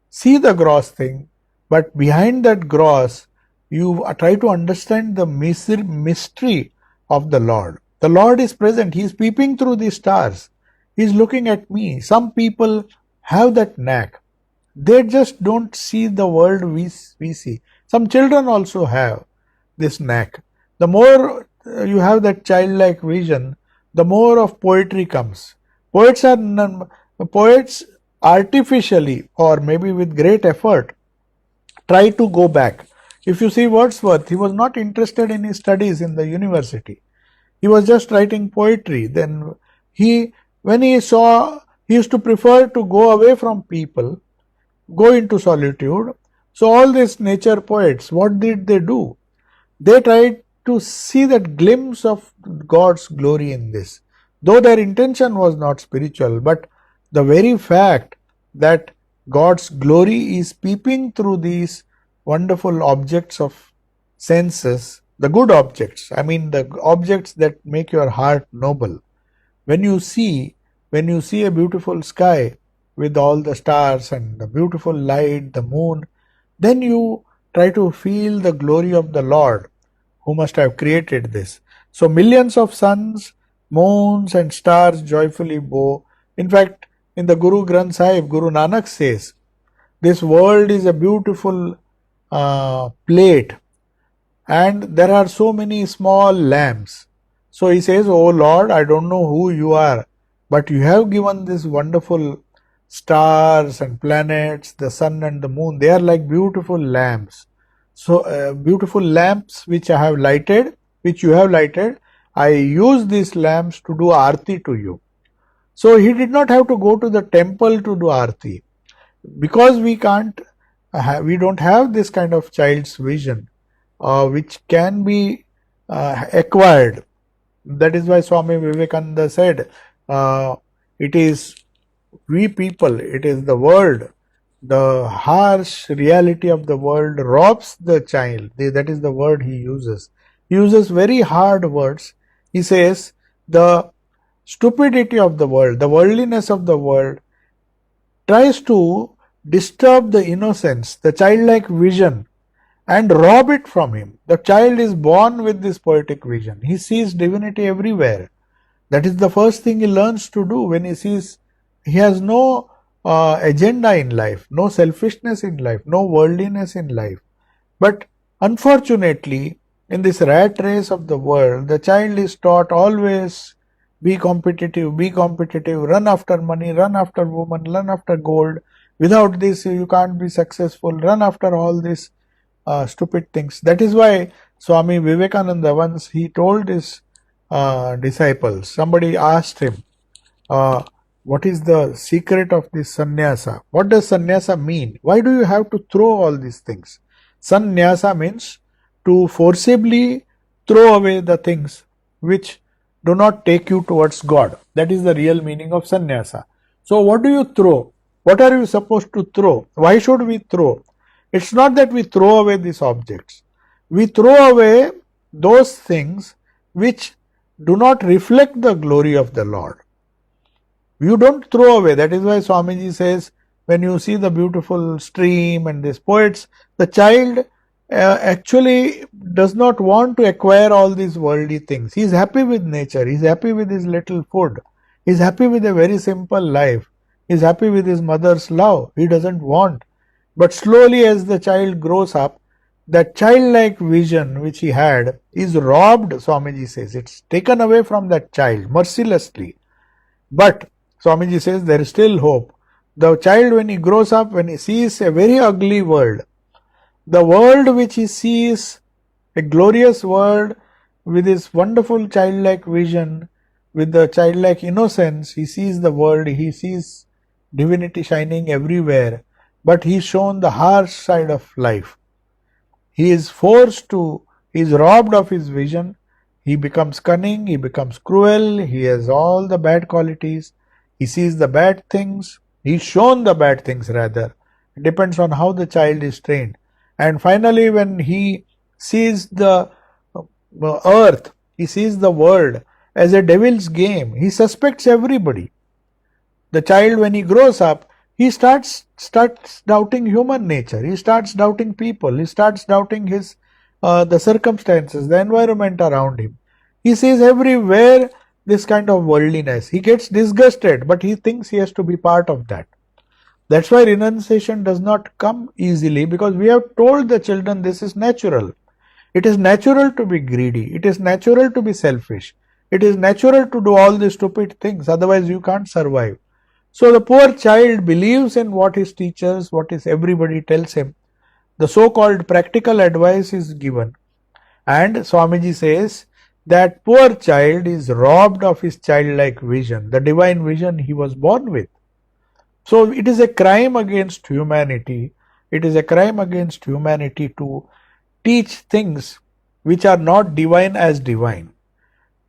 see the gross thing, but behind that gross, you try to understand the mystery of the Lord. The Lord is present. He is peeping through the stars. He is looking at me. Some people have that knack. They just don't see the world we see. Some children also have this knack. The more you have that childlike vision, the more of poetry comes. Poets artificially or maybe with great effort try to go back. If you see Wordsworth, he was not interested in his studies in the university. He was just writing poetry. Then when he saw, he used to prefer to go away from people, go into solitude. So all these nature poets, what did they do? They tried to see that glimpse of God's glory in this. Though their intention was not spiritual, but the very fact that God's glory is peeping through these wonderful objects of senses, the good objects, I mean the objects that make your heart noble. When you see a beautiful sky with all the stars and the beautiful light, the moon, then you try to feel the glory of the Lord who must have created this. So millions of suns, moons and stars joyfully bow. In fact, in the Guru Granth Sahib, Guru Nanak says, this world is a beautiful plate and there are so many small lamps. So he says, oh Lord, I don't know who you are, but you have given this wonderful stars and planets, the sun and the moon. They are like beautiful lamps. So beautiful lamps which I have lighted, which you have lighted, I use these lamps to do arti to you. So he did not have to go to the temple to do arti. Because we don't have this kind of child's vision, which can be acquired. That is why Swami Vivekananda said, it is we people, it is the world, the harsh reality of the world robs the child. That is the word he uses. He uses very hard words. He says, the stupidity of the world, the worldliness of the world tries to disturb the innocence, the childlike vision, and rob it from him. The child is born with this poetic vision. He sees divinity everywhere. That is the first thing he learns to do when he sees. He has no agenda in life, no selfishness in life, no worldliness in life. But unfortunately, in this rat race of the world, the child is taught always be competitive, run after money, run after woman, run after gold. Without this, you can't be successful. Run after all these stupid things. That is why Swami Vivekananda once he told his disciples, somebody asked him, what is the secret of this sannyasa? What does sannyasa mean? Why do you have to throw all these things? Sannyasa means to forcibly throw away the things which do not take you towards God. That is the real meaning of sannyasa. So what do you throw? What are you supposed to throw? Why should we throw? It's not that we throw away these objects. We throw away those things which do not reflect the glory of the Lord. You don't throw away. That is why Swamiji says, when you see the beautiful stream and these poets, the child actually does not want to acquire all these worldly things. He is happy with nature. He is happy with his little food. He is happy with a very simple life. He is happy with his mother's love. He doesn't want. But slowly as the child grows up, that childlike vision which he had is robbed, Swamiji says. It's taken away from that child mercilessly. But Swamiji says there is still hope. The child, when he grows up, when he sees a very ugly world, the world which he sees, a glorious world with his wonderful childlike vision, with the childlike innocence, he sees the world, he sees divinity shining everywhere, but he is shown the harsh side of life. He is robbed of his vision, He becomes cunning, he becomes cruel, he has all the bad qualities, he sees the bad things, he's shown the bad things rather. It depends on how the child is trained. And finally, when he sees the earth, he sees the world as a devil's game, he suspects everybody. The child, when he grows up, he starts doubting human nature, he starts doubting people, he starts doubting his the circumstances, the environment around him. He sees everywhere this kind of worldliness. He gets disgusted, but he thinks he has to be part of that. That's why renunciation does not come easily, because we have told the children this is natural. It is natural to be greedy. It is natural to be selfish. It is natural to do all these stupid things. Otherwise, you can't survive. So the poor child believes in what his teachers, what is everybody tells him. The so-called practical advice is given. And Swamiji says that poor child is robbed of his childlike vision, the divine vision he was born with. So it is a crime against humanity. It is a crime against humanity to teach things which are not divine as divine.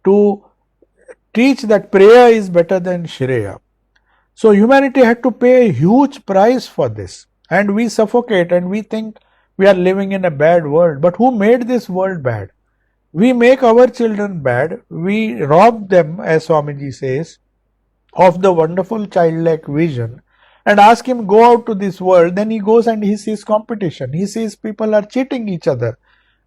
To teach that Preya is better than Shreya. So humanity had to pay a huge price for this. And we suffocate and we think we are living in a bad world. But who made this world bad? We make our children bad. We rob them, as Swamiji says, of the wonderful childlike vision and ask him go out to this world. Then he goes and he sees competition. He sees people are cheating each other.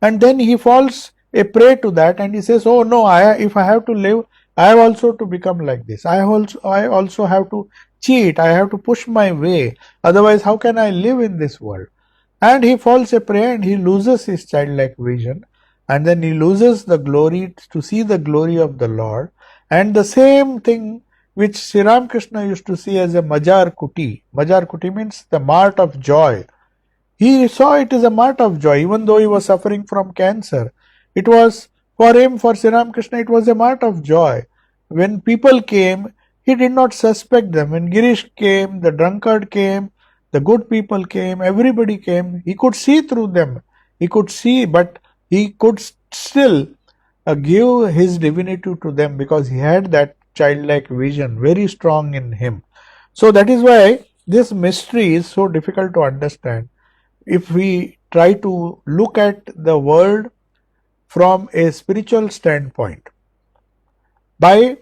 And then he falls a prey to that and he says, oh no, if I have to live, I have also to become like this. I also have to cheat. I have to push my way. Otherwise, how can I live in this world? And he falls a prey and he loses his childlike vision. And then he loses the glory to see the glory of the Lord. And the same thing which Sri Ramakrishna used to see as a Majar Kuti. Majar Kuti means the mart of joy. He saw it as a mart of joy, even though he was suffering from cancer. It was for him, for Sri Ramakrishna, it was a mart of joy. When people came, he did not suspect them. When Girish came, the drunkard came, the good people came, everybody came. He could see through them. He could see, but he could still give his divinity to them because he had that childlike vision very strong in him. So that is why this mystery is so difficult to understand. If we try to look at the world from a spiritual standpoint, by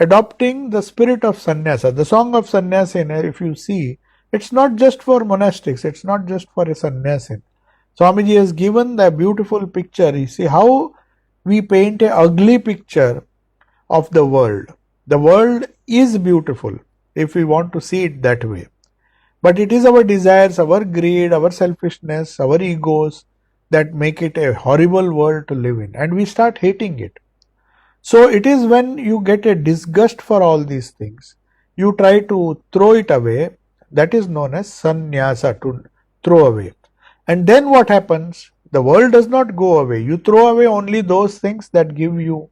adopting the spirit of sannyasa, the song of sannyasin, if you see, it's not just for monastics, it's not just for a sannyasin. Swamiji has given the beautiful picture. You see how we paint an ugly picture of the world. The world is beautiful if we want to see it that way. But it is our desires, our greed, our selfishness, our egos that make it a horrible world to live in. And we start hating it. So it is when you get a disgust for all these things, you try to throw it away. That is known as sannyasa, to throw away. And then what happens? The world does not go away. You throw away only those things that give you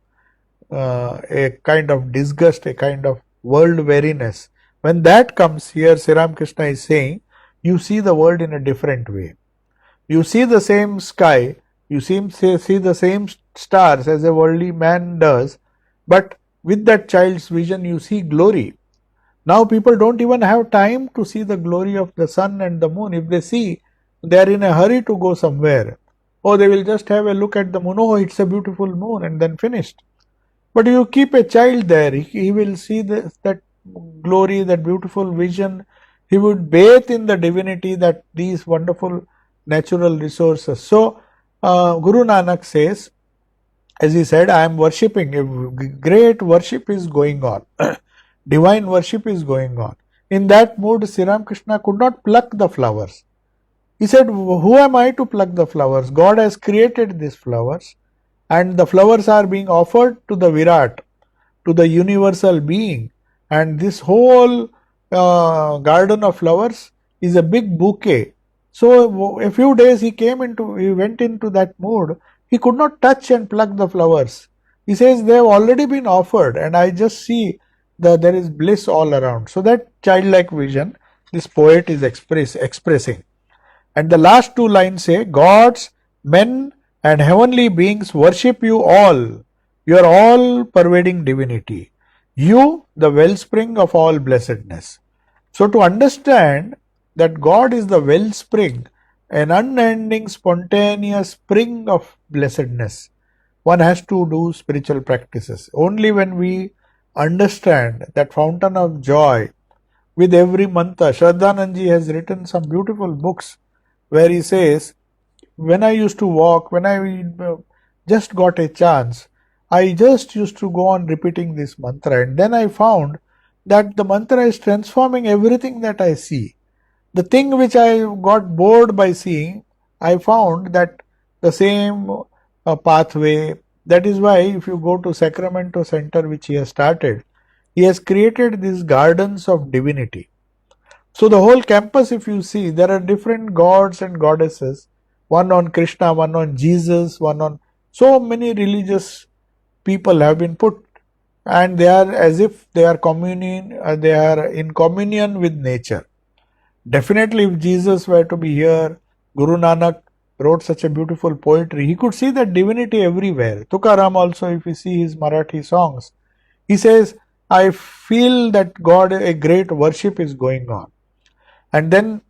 a kind of disgust, a kind of world weariness. When that comes, here Sri Ramakrishna is saying, you see the world in a different way. You see the same sky, you see the same stars as a worldly man does, but with that child's vision you see glory. Now people don't even have time to see the glory of the sun and the moon. If they see, they are in a hurry to go somewhere. Or they will just have a look at the moon, oh, it's a beautiful moon, and then finished. But you keep a child there, he will see that glory, that beautiful vision. He would bathe in the divinity, that these wonderful natural resources. So Guru Nanak says, as he said, I am worshipping, a great worship is going on. Divine worship is going on. In that mood, Sri Ramakrishna could not pluck the flowers. He said, who am I to pluck the flowers? God has created these flowers, and the flowers are being offered to the Virat, to the universal being. And this whole garden of flowers is a big bouquet. So a few days he went into that mood. He could not touch and pluck the flowers. He says they have already been offered, and I just see that there is bliss all around. So that childlike vision, this poet is expressing. And the last two lines say, gods, men and heavenly beings worship you all. You are all pervading divinity. You, the wellspring of all blessedness. So to understand that God is the wellspring, an unending spontaneous spring of blessedness, one has to do spiritual practices. Only when we understand that fountain of joy with every mantra, Shraddhanandji has written some beautiful books where he says, when I used to walk, when I just got a chance, I just used to go on repeating this mantra, and then I found that the mantra is transforming everything that I see. The thing which I got bored by seeing, I found that the same pathway. That is why if you go to Sacramento Center, which he has started, he has created these gardens of divinity. So the whole campus, if you see, there are different gods and goddesses, one on Krishna, one on Jesus, one on so many religious people have been put, and they are as if they are they are in communion with nature. Definitely, if Jesus were to be here, Guru Nanak wrote such a beautiful poetry, he could see that divinity everywhere. Tukaram also, if you see his Marathi songs, he says, I feel that God, a great worship is going on. And then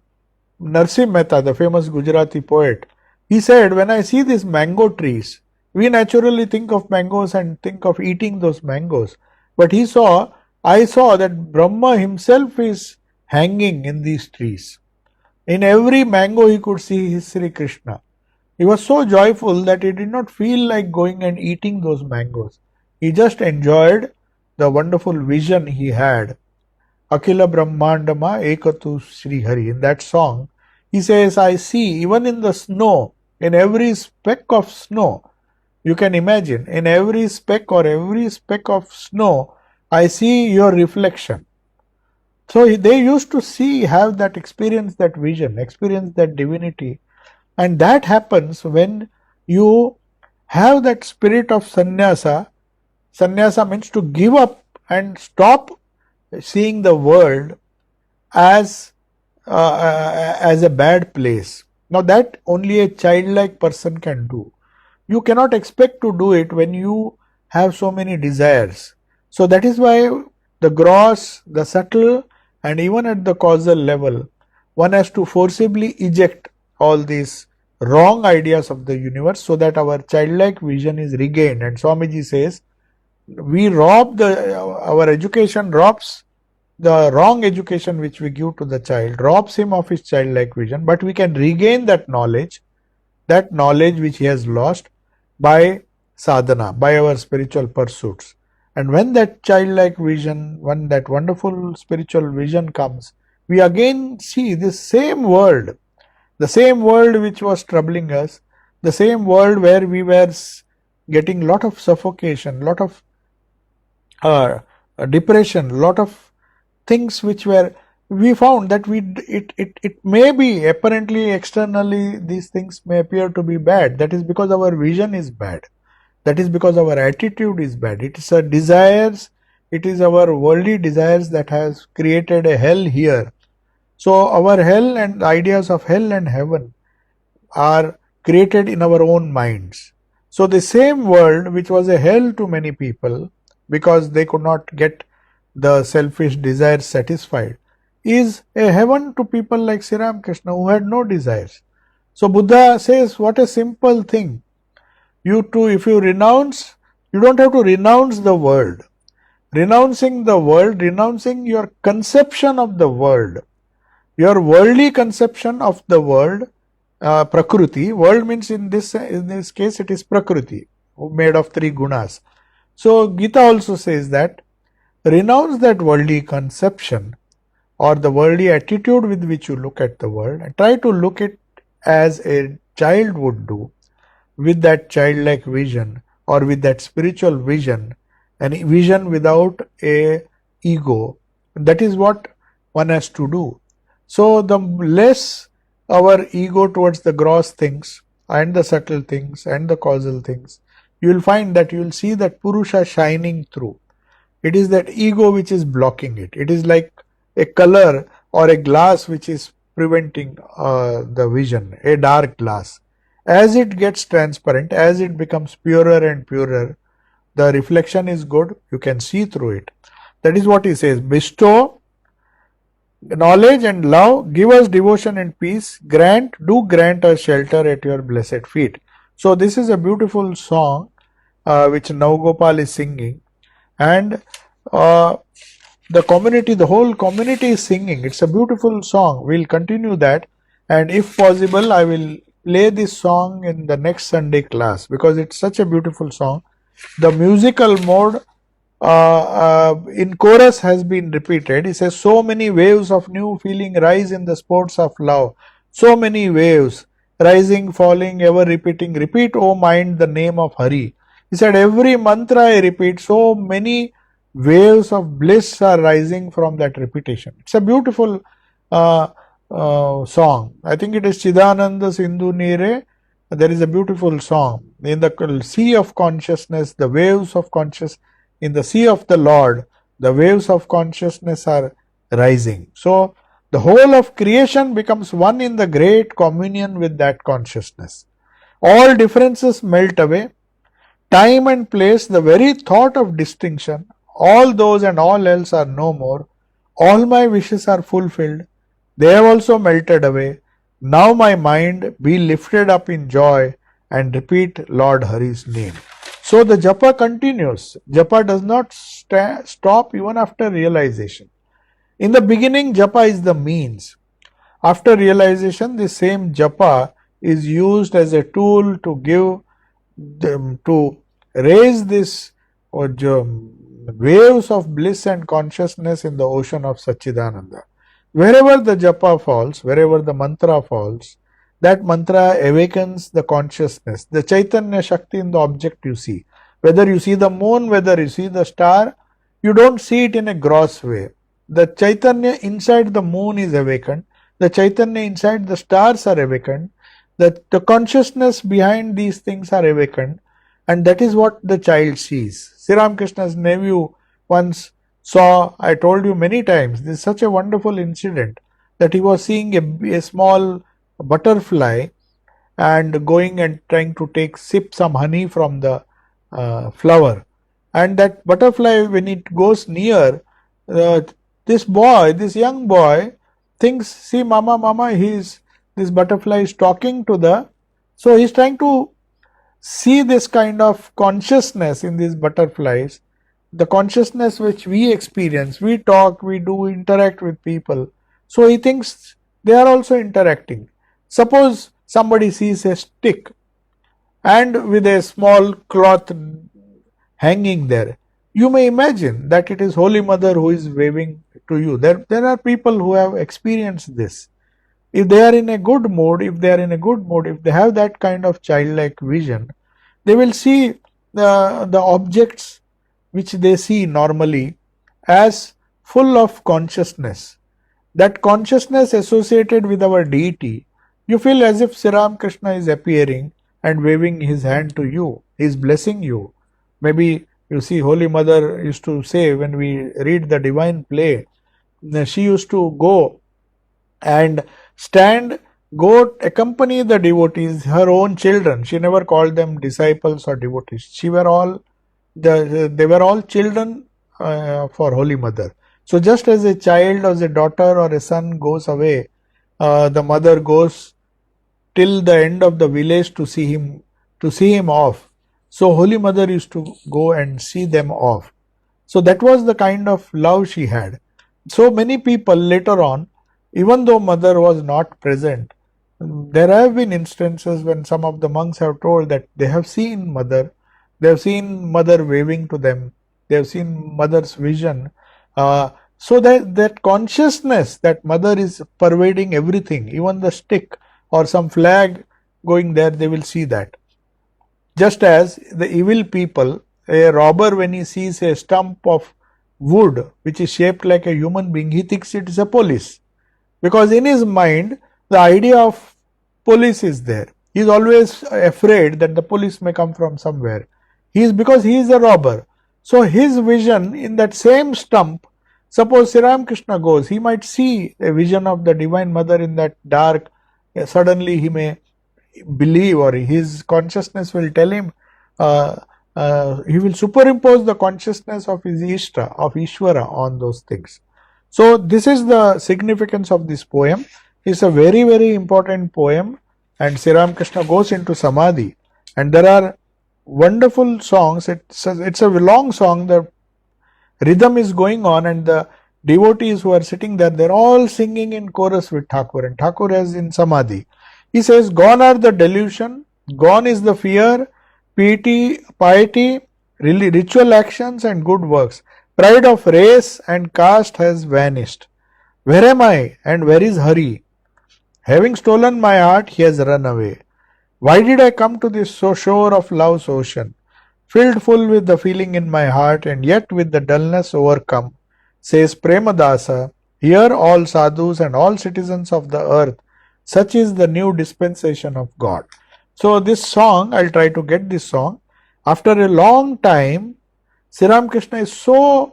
Narsim Mehta, the famous Gujarati poet, he said, when I see these mango trees, we naturally think of mangoes and think of eating those mangoes. But I saw that Brahma himself is hanging in these trees. In every mango he could see his Sri Krishna. He was so joyful that he did not feel like going and eating those mangoes. He just enjoyed the wonderful vision he had. Akila Brahmandama Ekatu Sri Hari. In that song, he says, I see even in the snow, in every speck of snow, you can imagine, in every speck of snow, I see your reflection. So they used to have that experience, that vision, experience that divinity. And that happens when you have that spirit of sannyasa. Sannyasa means to give up and stop seeing the world as a bad place. Now that only a childlike person can do. You cannot expect to do it when you have so many desires. So that is why the gross, the subtle, and even at the causal level, one has to forcibly eject all these wrong ideas of the universe so that our childlike vision is regained. And Swamiji says, our education robs the wrong education which we give to the child, robs him of his childlike vision, but we can regain that knowledge which he has lost by sadhana, by our spiritual pursuits. And when that childlike vision, when that wonderful spiritual vision comes, we again see this same world, the same world which was troubling us, the same world where we were getting lot of suffocation, lot of depression, lot of things which were, we found that it may be apparently externally these things may appear to be bad. That is because our vision is bad. That is because our attitude is bad. It is our desires, it is our worldly desires that has created a hell here. So our hell and ideas of hell and heaven are created in our own minds. So the same world which was a hell to many people because they could not get the selfish desires satisfied is a heaven to people like Sri Ramakrishna who had no desires. So Buddha says, what a simple thing. If you renounce, you don't have to renounce the world. Renouncing the world, renouncing your conception of the world, your worldly conception of the world, Prakriti. World means in this case it is Prakriti, made of 3 gunas. So Gita also says that renounce that worldly conception or the worldly attitude with which you look at the world and try to look it as a child would do, with that childlike vision or with that spiritual vision, and vision without a ego. That is what one has to do. So the less our ego towards the gross things and the subtle things and the causal things, you will find that you will see that Purusha shining through. It is that ego which is blocking it. It is like a color or a glass which is preventing the vision, a dark glass. As it gets transparent, as it becomes purer and purer, The reflection is good. You can see through it. That is what he says. Bestow knowledge and love, give us devotion and peace, do grant us shelter at your blessed feet. So this is a beautiful song which Navgopal is singing, and the community, the whole community is singing. It's a beautiful song. We'll continue that, and if possible, I will play this song in the next Sunday class because it's such a beautiful song. The musical mode in chorus has been repeated. He says, so many waves of new feeling rise in the sports of love. So many waves rising, falling, ever repeating. Repeat, O mind, the name of Hari. He said, every mantra I repeat, so many waves of bliss are rising from that repetition. It's a beautiful song. I think it is Chidananda Sindhu Nire. There is a beautiful song. In the sea of consciousness, the waves of consciousness, in the sea of the Lord, the waves of consciousness are rising. So, the whole of creation becomes one in the great communion with that consciousness. All differences melt away. Time and place, the very thought of distinction, all those and all else are no more. All my wishes are fulfilled. They have also melted away. Now my mind be lifted up in joy and repeat Lord Hari's name. So the japa continues. Japa does not stop even after realization. In the beginning, japa is the means. After realization, the same japa is used as a tool to give them, to raise this waves of bliss and consciousness in the ocean of Satchidananda. Wherever the japa falls, wherever the mantra falls, that mantra awakens the consciousness, the Chaitanya Shakti in the object you see. Whether you see the moon, whether you see the star, you don't see it in a gross way. The Chaitanya inside the moon is awakened, the Chaitanya inside the stars are awakened, the consciousness behind these things are awakened, and that is what the child sees. Sri Ramakrishna's nephew once saw, I told you many times, this is such a wonderful incident, that he was seeing a small butterfly and going and trying to sip some honey from the flower, and that butterfly, when it goes near, this young boy thinks, see mama, this butterfly is talking to so he's trying to see this kind of consciousness in these butterflies, the consciousness which we experience. We talk, we do interact with people, so he thinks they are also interacting. Suppose somebody sees a stick and with a small cloth hanging there, you may imagine that it is Holy Mother who is waving to you. There are people who have experienced this. If they are in a good mood, if they have that kind of childlike vision, they will see the objects which they see normally as full of consciousness. That consciousness associated with our deity, you feel as if Sri Ramakrishna is appearing and waving his hand to you. He is blessing you. Maybe you see Holy Mother used to say, when we read the divine play, she used to go and accompany the devotees, her own children. She never called them disciples or devotees. They were all children for Holy Mother. So just as a child or a daughter or a son goes away, the mother goes till the end of the village to see him off. So Holy Mother used to go and see them off. So that was the kind of love she had. So many people later on, even though Mother was not present, there have been instances when some of the monks have told that they have seen Mother, waving to them, they have seen Mother's vision. So that consciousness that Mother is pervading everything, even the stick or some flag going there, they will see that. Just as the evil people, a robber, when he sees a stump of wood which is shaped like a human being, he thinks it is a police, because in his mind the idea of police is there. He is always afraid that the police may come from somewhere. Because he is a robber. So his vision in that same stump, suppose Sri Ramakrishna goes, he might see a vision of the Divine Mother in that dark. Suddenly he may believe, or his consciousness will tell him, he will superimpose the consciousness of his Ishta, of Ishvara on those things. So this is the significance of this poem. It's a very, very important poem, and Sri Ramakrishna goes into Samadhi, and there are wonderful songs. It's a long song. The rhythm is going on, and the devotees who are sitting there, they're all singing in chorus with Thakur, and Thakur is in Samadhi. He says, "Gone are the delusion, gone is the fear, piety, ritual actions and good works. Pride of race and caste has vanished. Where am I and where is Hari? Having stolen my heart, he has run away. Why did I come to this shore of love's ocean? Filled full with the feeling in my heart and yet with the dullness overcome, says Premadasa, hear all sadhus and all citizens of the earth, such is the new dispensation of God." So this song, I'll try to get this song. After a long time, Sri Ramakrishna is so,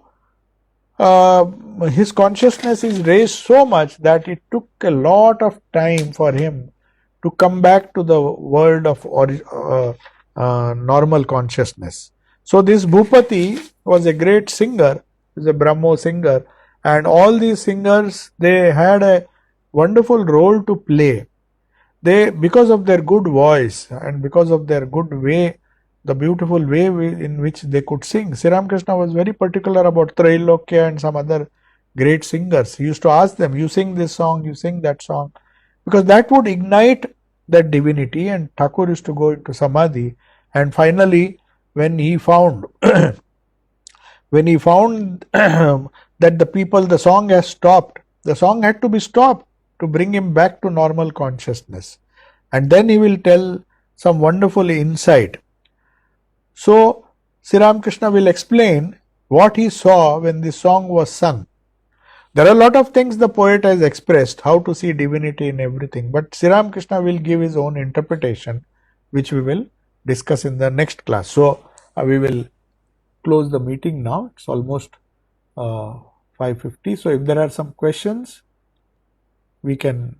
his consciousness is raised so much that it took a lot of time for him to come back to the world of normal consciousness. So this Bhupati was a great singer, is a Brahmo singer, and all these singers, they had a wonderful role to play. They, because of their good voice and because of their good way, the beautiful way in which they could sing. Sri Ramakrishna was very particular about Trailokya and some other great singers. He used to ask them, you sing this song, you sing that song, because that would ignite that divinity, and Thakur used to go into Samadhi. And finally, when he found when he found that the song has stopped, the song had to be stopped to bring him back to normal consciousness. And then he will tell some wonderful insight. So, Sri Ramakrishna will explain what he saw when the song was sung. There are a lot of things the poet has expressed, how to see divinity in everything, but Sri Ramakrishna will give his own interpretation, which we will discuss in the next class. So, we will close the meeting now. It's almost 5:50. So, if there are some questions, we can.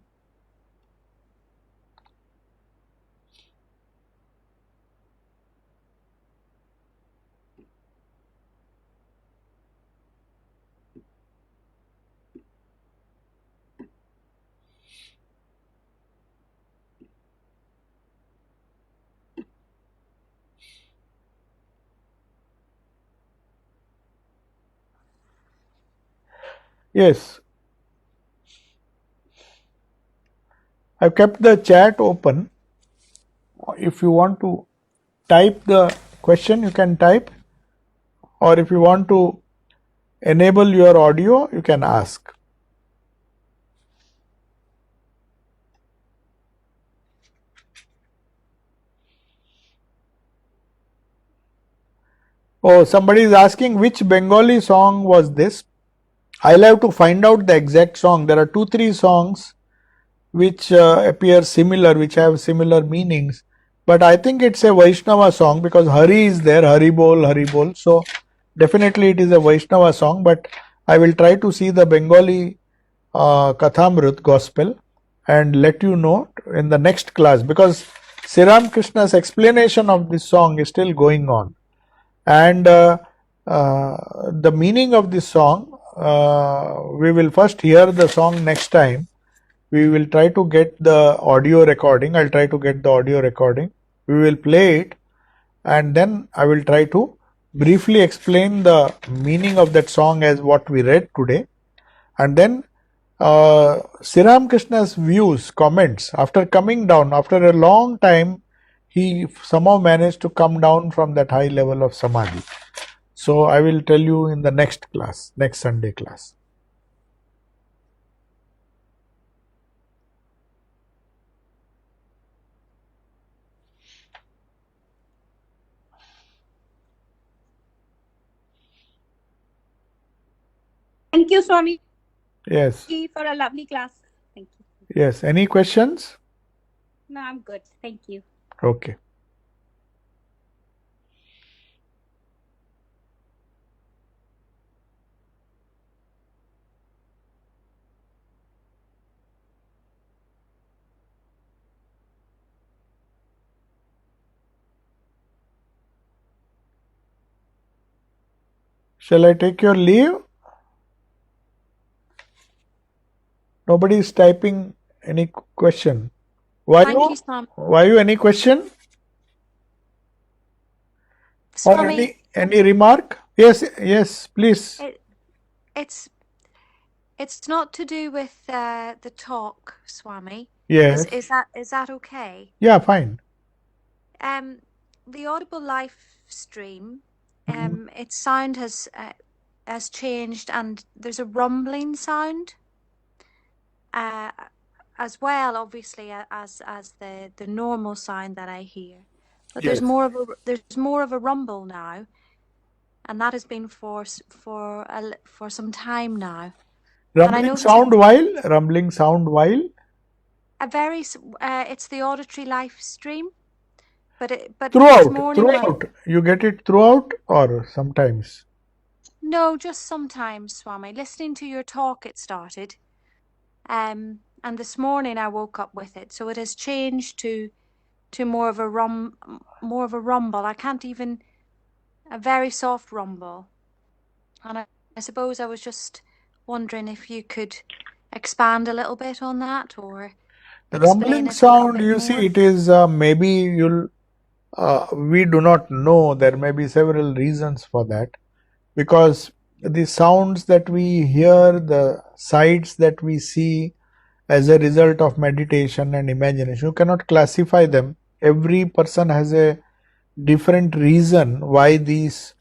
Yes, I've kept the chat open. If you want to type the question, you can type, or if you want to enable your audio, you can ask. Oh, somebody is asking which Bengali song was this. I'll have to find out the exact song. There are 2-3 songs which appear similar, which have similar meanings. But I think it's a Vaishnava song because Hari is there, Hari Bol. So definitely it is a Vaishnava song, but I will try to see the Bengali Kathamrut gospel and let you know in the next class, because Sri Ramakrishna's explanation of this song is still going on. And the meaning of this song, we will first hear the song next time. We will try to get the audio recording. I'll try to get the audio recording. We will play it, and then I will try to briefly explain the meaning of that song as what we read today. And then Sri Ramakrishna's views, comments, after coming down, after a long time, he somehow managed to come down from that high level of Samadhi. So I will tell you in the next class, next Sunday class. Thank you, Swami, Yes. for a lovely class. Thank you. Yes. Any questions? No, I'm good. Thank you. Okay. Shall I take your leave? Nobody is typing any question. Thank you, Swami. Vayu, any question? Or Swami, any remark? Yes, please. it's not to do with the talk, Swami. Yes. Is that okay? Yeah, fine. The Audible live stream, its sound has changed, and there's a rumbling sound, as well, obviously, as the normal sound that I hear. But Yes. there's more of a rumble now, and that has been for some time now. Rumbling sound while? It's the auditory live stream, but Throughout. You get it throughout or sometimes? No, just sometimes, Swami. Listening to your talk, it started, and this morning I woke up with it, so it has changed to more of a rumble. I can't even a very soft rumble, and I suppose I was just wondering if you could expand a little bit on that, or Rumbling sound, you see, it is maybe we do not know. There may be several reasons for that, because the sounds that we hear, the sights that we see as a result of meditation and imagination, you cannot classify them. Every person has a different reason why these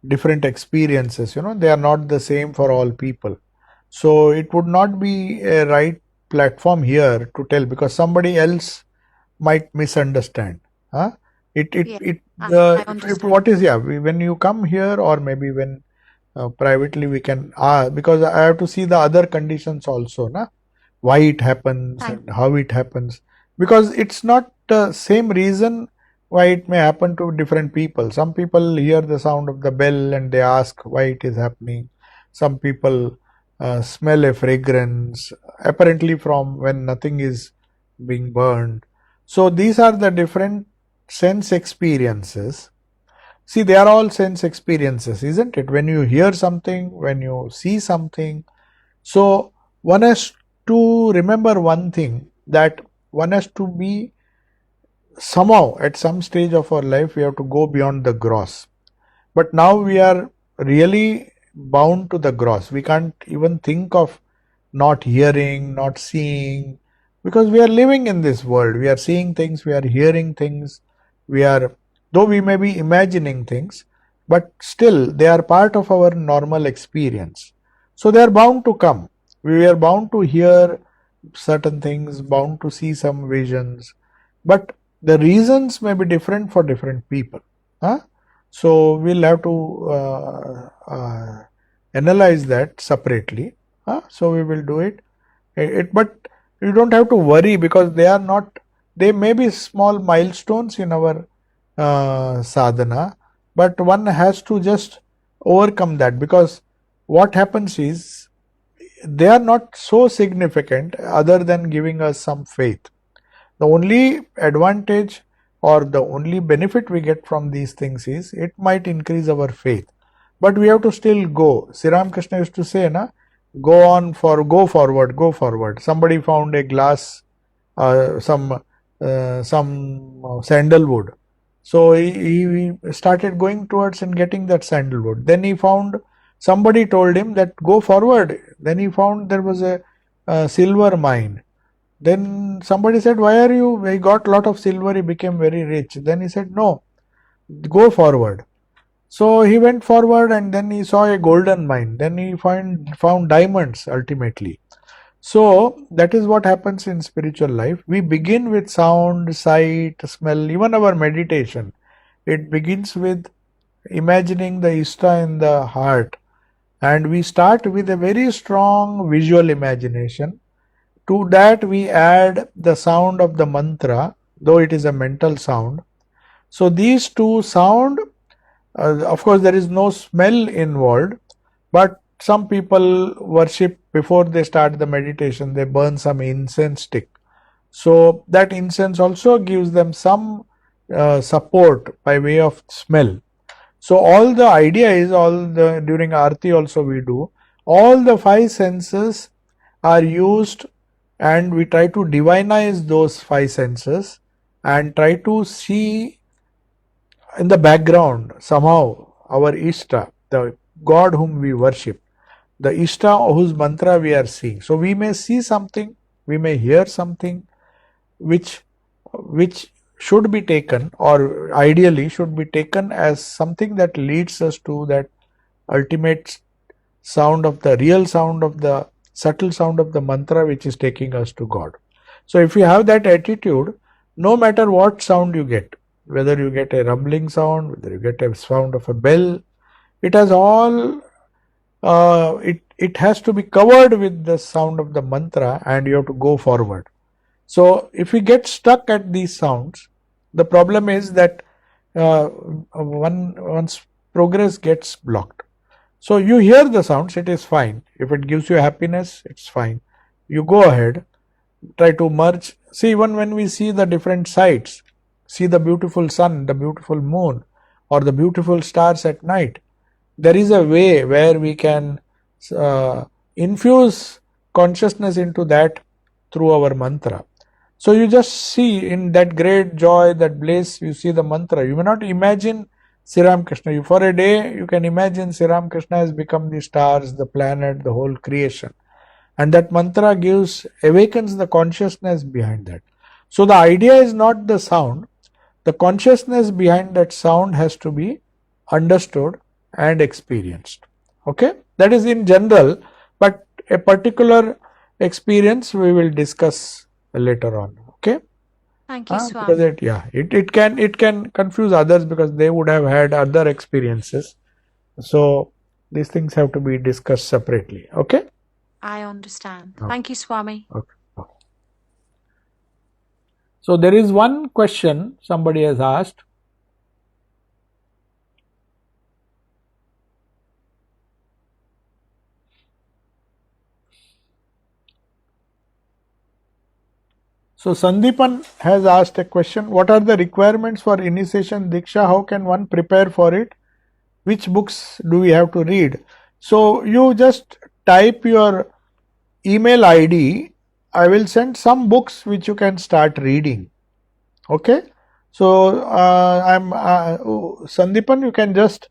different experiences, they are not the same for all people. So it would not be a right platform here to tell, because somebody else might misunderstand. What is, when you come here, or maybe when privately we can, because I have to see the other conditions also, why it happens and how it happens, because it's not the same reason why it may happen to different people. Some people hear the sound of the bell and they ask why it is happening. Some people smell a fragrance, apparently from when nothing is being burned. So these are the different sense experiences. See, they are all sense experiences, isn't it? When you hear something, when you see something. So one has to remember one thing, that one has to be somehow, at some stage of our life, we have to go beyond the gross. But now we are really bound to the gross. We can't even think of not hearing, not seeing, because we are living in this world. We are seeing things, we are hearing things, though we may be imagining things, but still they are part of our normal experience. So they are bound to come. We are bound to hear certain things, bound to see some visions, but the reasons may be different for different people. So we'll have to analyze that separately. So we will do it. But you don't have to worry, because they may be small milestones in our sadhana, but one has to just overcome that, because what happens is they are not so significant other than giving us some faith. The only advantage or the only benefit we get from these things is it might increase our faith, but we have to still go. Sri Ramakrishna used to say, go forward. Somebody found a glass, some sandalwood. So he started going towards and getting that sandalwood. Then he found, somebody told him that go forward. Then he found there was a silver mine. Then somebody said, he got a lot of silver, he became very rich. Then he said, no, go forward. So he went forward, and then he saw a golden mine. Then he found diamonds ultimately. So that is what happens in spiritual life. We begin with sound, sight, smell, even our meditation. It begins with imagining the Ishta in the heart. And we start with a very strong visual imagination. To that we add the sound of the mantra, though it is a mental sound. So these two sound, of course there is no smell involved, but some people worship before they start the meditation, they burn some incense stick. So that incense also gives them some support by way of smell. So all the idea is, during Aarti also we do, all the five senses are used, and we try to divinize those five senses and try to see in the background somehow our Ishta, the God whom we worship, the Ishta whose mantra we are seeing. So we may see something, we may hear something which should be taken, or ideally should be taken as something that leads us to that ultimate sound of the real sound of the subtle sound of the mantra which is taking us to God. So if you have that attitude, no matter what sound you get, whether you get a rumbling sound, whether you get a sound of a bell, it has all it has to be covered with the sound of the mantra, and you have to go forward. So if we get stuck at these sounds, the problem is that one's progress gets blocked. So you hear the sounds, it is fine. If it gives you happiness, it's fine. You go ahead, try to merge. See, even when we see the different sights, see the beautiful sun, the beautiful moon, or the beautiful stars at night, there is a way where we can infuse consciousness into that through our mantra. So you just see in that great joy, that bliss, you see the mantra. You may not imagine Sri Ram Krishna. For a day, you can imagine Sri Ram Krishna has become the stars, the planet, the whole creation. And that mantra awakens the consciousness behind that. So the idea is not the sound. The consciousness behind that sound has to be understood and experienced. Okay? That is in general, but a particular experience we will discuss later on. Okay? Thank you, Swami. Because it can confuse others because they would have had other experiences. So these things have to be discussed separately. Okay? I understand. Okay. Thank you, Swami. Okay. So there is one question somebody has asked. So Sandeepan has asked a question: what are the requirements for initiation Diksha? How can one prepare for it? Which books do we have to read? So you just type your email ID. I will send some books which you can start reading. Okay. So Sandeepan, you can just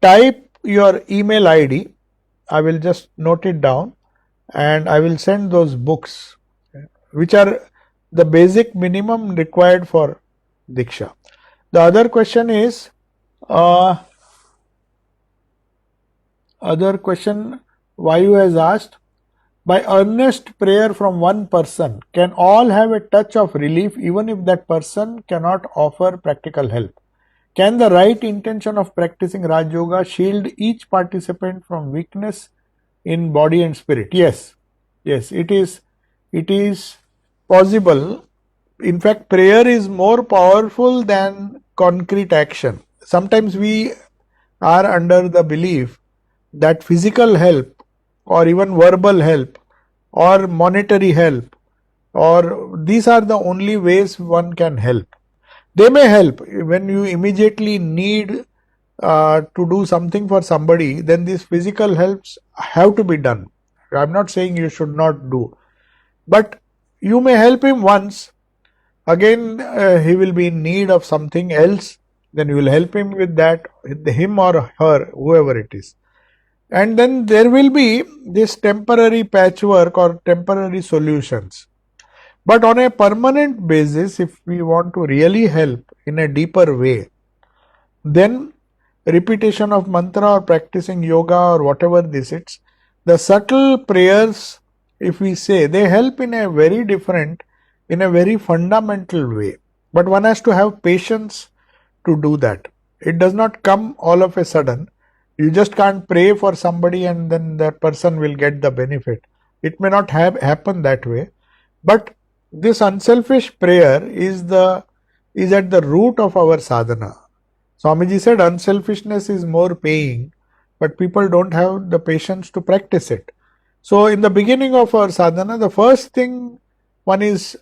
type your email ID. I will just note it down and I will send those books which are the basic minimum required for Diksha. The other question is, Vayu has asked, by earnest prayer from one person, can all have a touch of relief even if that person cannot offer practical help? Can the right intention of practicing Raj Yoga shield each participant from weakness in body and spirit? Yes, it is possible. In fact, prayer is more powerful than concrete action. Sometimes we are under the belief that physical help or even verbal help or monetary help, or these are the only ways one can help. They may help when you immediately need to do something for somebody, then these physical helps have to be done. I am not saying you should not do, but you may help him once, again he will be in need of something else, then you will help him with that, him or her, whoever it is. And then there will be this temporary patchwork or temporary solutions. But on a permanent basis, if we want to really help in a deeper way, then repetition of mantra or practicing yoga or whatever this is, the subtle prayers, if we say, they help in a very different, in a very fundamental way. But one has to have patience to do that. It does not come all of a sudden. You just can't pray for somebody and then that person will get the benefit. It may not happen that way. But this unselfish prayer is at the root of our sadhana. Swamiji said unselfishness is more paying, but people don't have the patience to practice it. So in the beginning of our sadhana, the first thing one is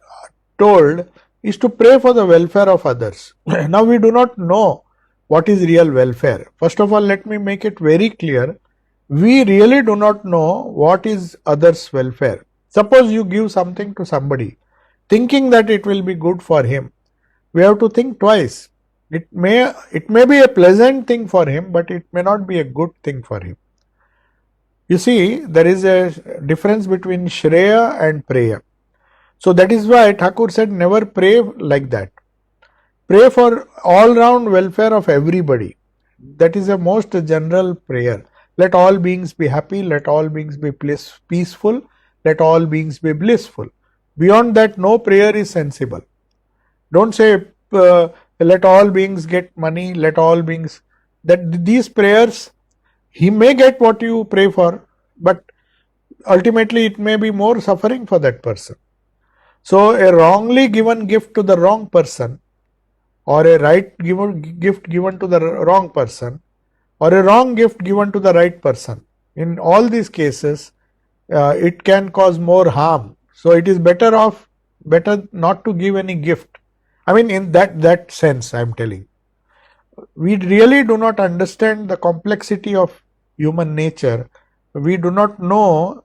told is to pray for the welfare of others. Now we do not know what is real welfare. First of all, let me make it very clear. We really do not know what is others' welfare. Suppose you give something to somebody, thinking that it will be good for him. We have to think twice. It may be a pleasant thing for him, but it may not be a good thing for him. You see, there is a difference between Shreya and Preya. So that is why Thakur said, never pray like that. Pray for all round welfare of everybody. That is a most general prayer. Let all beings be happy, let all beings be peaceful, let all beings be blissful. Beyond that, no prayer is sensible. Don't say, let all beings get money, let all beings. That these prayers, he may get what you pray for, but ultimately it may be more suffering for that person. So a wrongly given gift to the wrong person, or a right gift given to the wrong person, or a wrong gift given to the right person, in all these cases, it can cause more harm. So it is better not to give any gift. I mean, in that sense, I am telling. We really do not understand the complexity of human nature. We do not know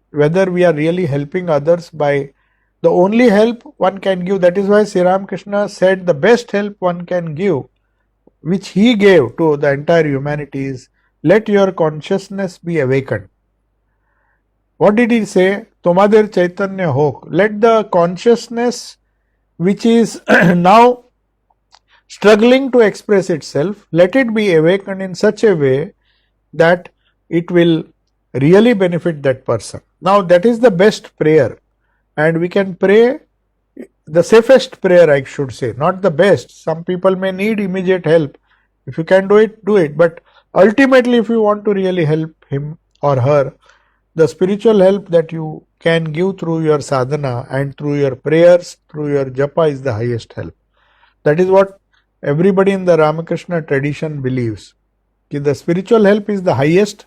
whether we are really helping others by the only help one can give. That is why Sri Ramakrishna said the best help one can give, which he gave to the entire humanity, is let your consciousness be awakened. What did he say? Tomadir Chaitanya Hok. Let the consciousness which is now struggling to express itself, let it be awakened in such a way that it will really benefit that person. Now that is the best prayer, and we can pray the safest prayer, I should say, not the best. Some people may need immediate help. If you can do it, do it. But ultimately, if you want to really help him or her, the spiritual help that you can give through your sadhana and through your prayers, through your japa, is the highest help. That is what everybody in the Ramakrishna tradition believes. The spiritual help is the highest,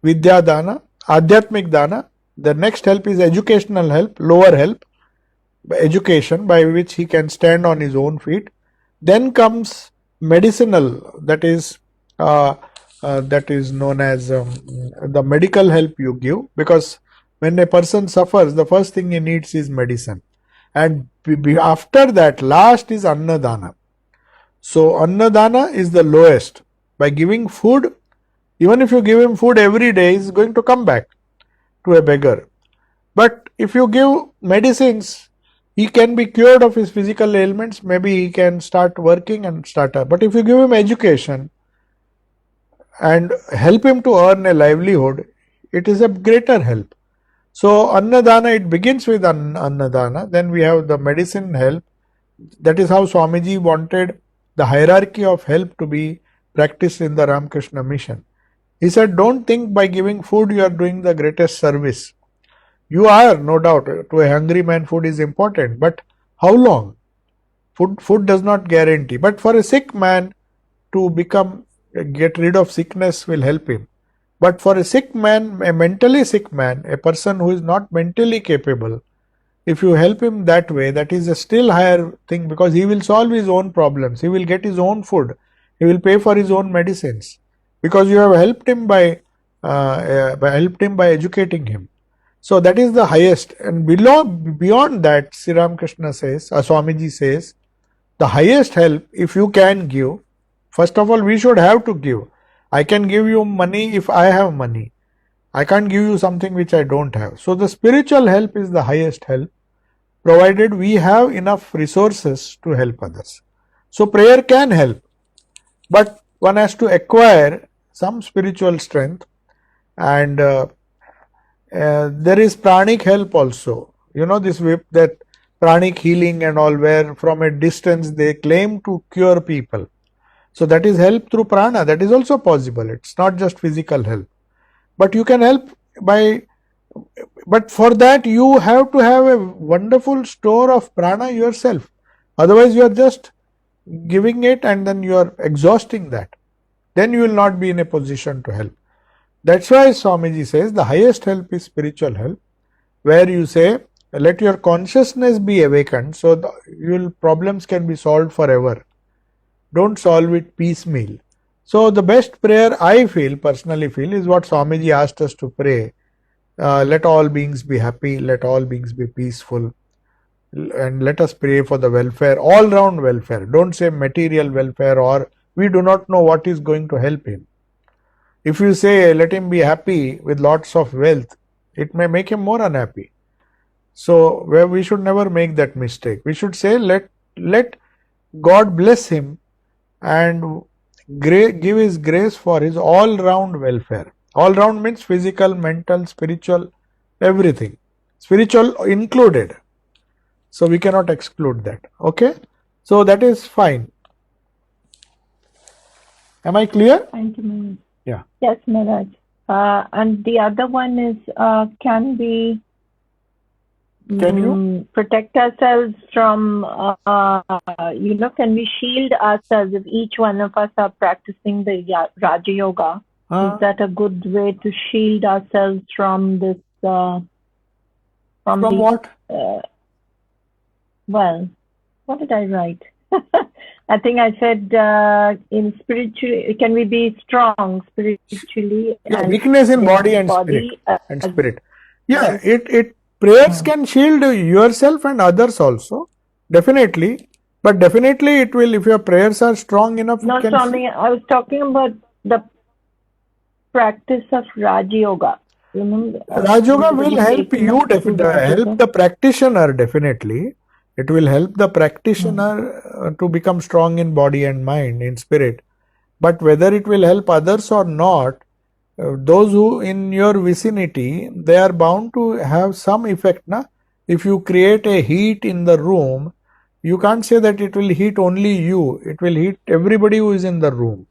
vidya dana, adhyatmik dana. The next help is educational help, lower help, education by which he can stand on his own feet. Then comes medicinal, that is known as the medical help you give, because when a person suffers, the first thing he needs is medicine. And after that, last is annadana. So annadana is the lowest. By giving food, even if you give him food every day, he is going to come back to a beggar. But if you give medicines, he can be cured of his physical ailments, maybe he can start working and start up. But if you give him education and help him to earn a livelihood, it is a greater help. So annadana, it begins with annadana, then we have the medicine help. That is how Swamiji wanted the hierarchy of help to be practiced in the Ramakrishna mission. He said, don't think by giving food you are doing the greatest service. You are, no doubt, to a hungry man food is important, but how long? Food does not guarantee. But for a sick man to get rid of sickness will help him. But for a sick man, a mentally sick man, a person who is not mentally capable, if you help him that way, that is a still higher thing, because he will solve his own problems. He will get his own food. He will pay for his own medicines, because you have helped him by educating him. So that is the highest. And beyond that, Sri Ramakrishna says, Swamiji says, the highest help, if you can give, first of all, we should have to give. I can give you money if I have money. I can't give you something which I don't have. So the spiritual help is the highest help, provided we have enough resources to help others. So prayer can help, but one has to acquire some spiritual strength, and there is pranic help also. You know this whip, that pranic healing and all, where from a distance they claim to cure people. So that is help through prana. That is also possible. It's not just physical help. But you can help but for that you have to have a wonderful store of prana yourself. Otherwise you are just giving it and then you are exhausting that. Then you will not be in a position to help. That's why Swamiji says the highest help is spiritual help, where you say, let your consciousness be awakened so your problems can be solved forever. Don't solve it piecemeal. So the best prayer I personally feel, is what Swamiji asked us to pray. Let all beings be happy, let all beings be peaceful, and let us pray for the welfare, all round welfare. Don't say material welfare, or we do not know what is going to help him. If you say let him be happy with lots of wealth, it may make him more unhappy. So where we should never make that mistake. We should say let God bless him and give his grace for his all round welfare. All round means physical, mental, spiritual, everything. Spiritual included. So we cannot exclude that. Okay? So that is fine. Am I clear? Thank you, Maharaj. Yeah. Yes, Maharaj. And the other one is, can we Can you? protect ourselves from, can we shield ourselves if each one of us are practicing the Raja Yoga? Is that a good way to shield ourselves from this? From what? Well, what did I write? I think I said in spiritual, can we be strong spiritually? Yeah, weakness in body and spirit. Yeah, yes. Prayers can shield yourself and others also, definitely. But definitely it will, if your prayers are strong enough. No, Swami, I was talking about the practice of Raja Yoga. Remember, Raja Yoga will help you, help the practitioner, definitely. It will help the practitioner to become strong in body and mind, in spirit. But whether it will help others or not, those who in your vicinity, they are bound to have some effect. If you create a heat in the room, you can't say that it will heat only you. It will heat everybody who is in the room.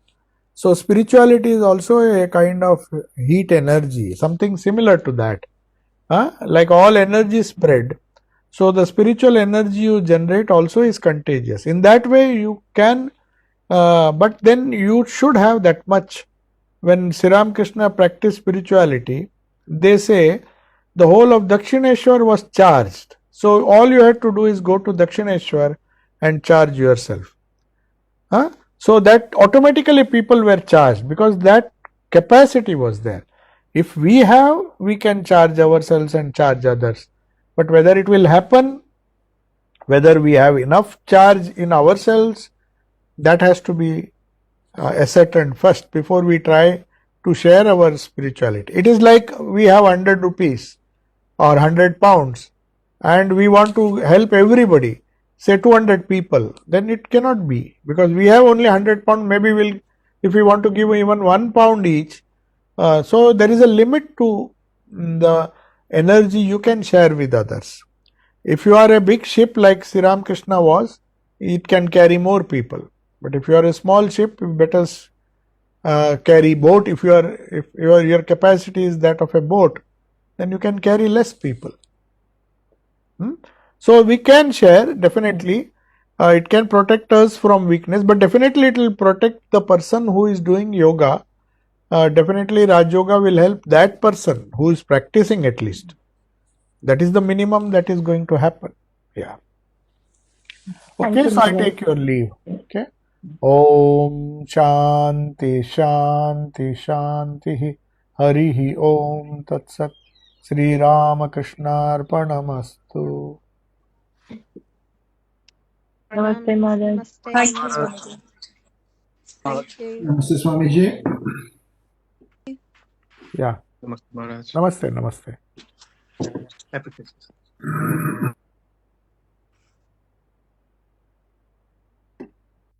So spirituality is also a kind of heat energy, something similar to that. Like all energy spread. So the spiritual energy you generate also is contagious. In that way you can, but then you should have that much. When Sri Ramakrishna practiced spirituality, they say the whole of Dakshineshwar was charged. So all you had to do is go to Dakshineshwar and charge yourself. So that automatically people were charged because that capacity was there. If we have, we can charge ourselves and charge others. But whether it will happen, whether we have enough charge in ourselves, that has to be ascertained first before we try to share our spirituality. It is like we have 100 rupees or 100 pounds and we want to help everybody, say 200 people, then it cannot be because we have only 100 pounds. Maybe if we want to give even 1 pound each, so there is a limit to the energy you can share with others. If you are a big ship like Sri Ramakrishna was, it can carry more people. But if you are a small ship, you better carry boat. If your capacity is that of a boat, then you can carry less people. So we can share, definitely. It can protect us from weakness, but definitely it will protect the person who is doing yoga. Definitely Raj Yoga will help that person who is practicing at least. That is the minimum that is going to happen. Yeah. Okay, so I take your leave. Okay. Om Shanti Shanti Shanti Harihi Om Tat Sat Sri Ramakrishna Arpanamastu. Namaste, Maharaj. Thank you, Swamiji. Thank you. Namaste, Swamiji. Yeah. Namaste, Maharaj. Namaste, namaste. Happy Christmas.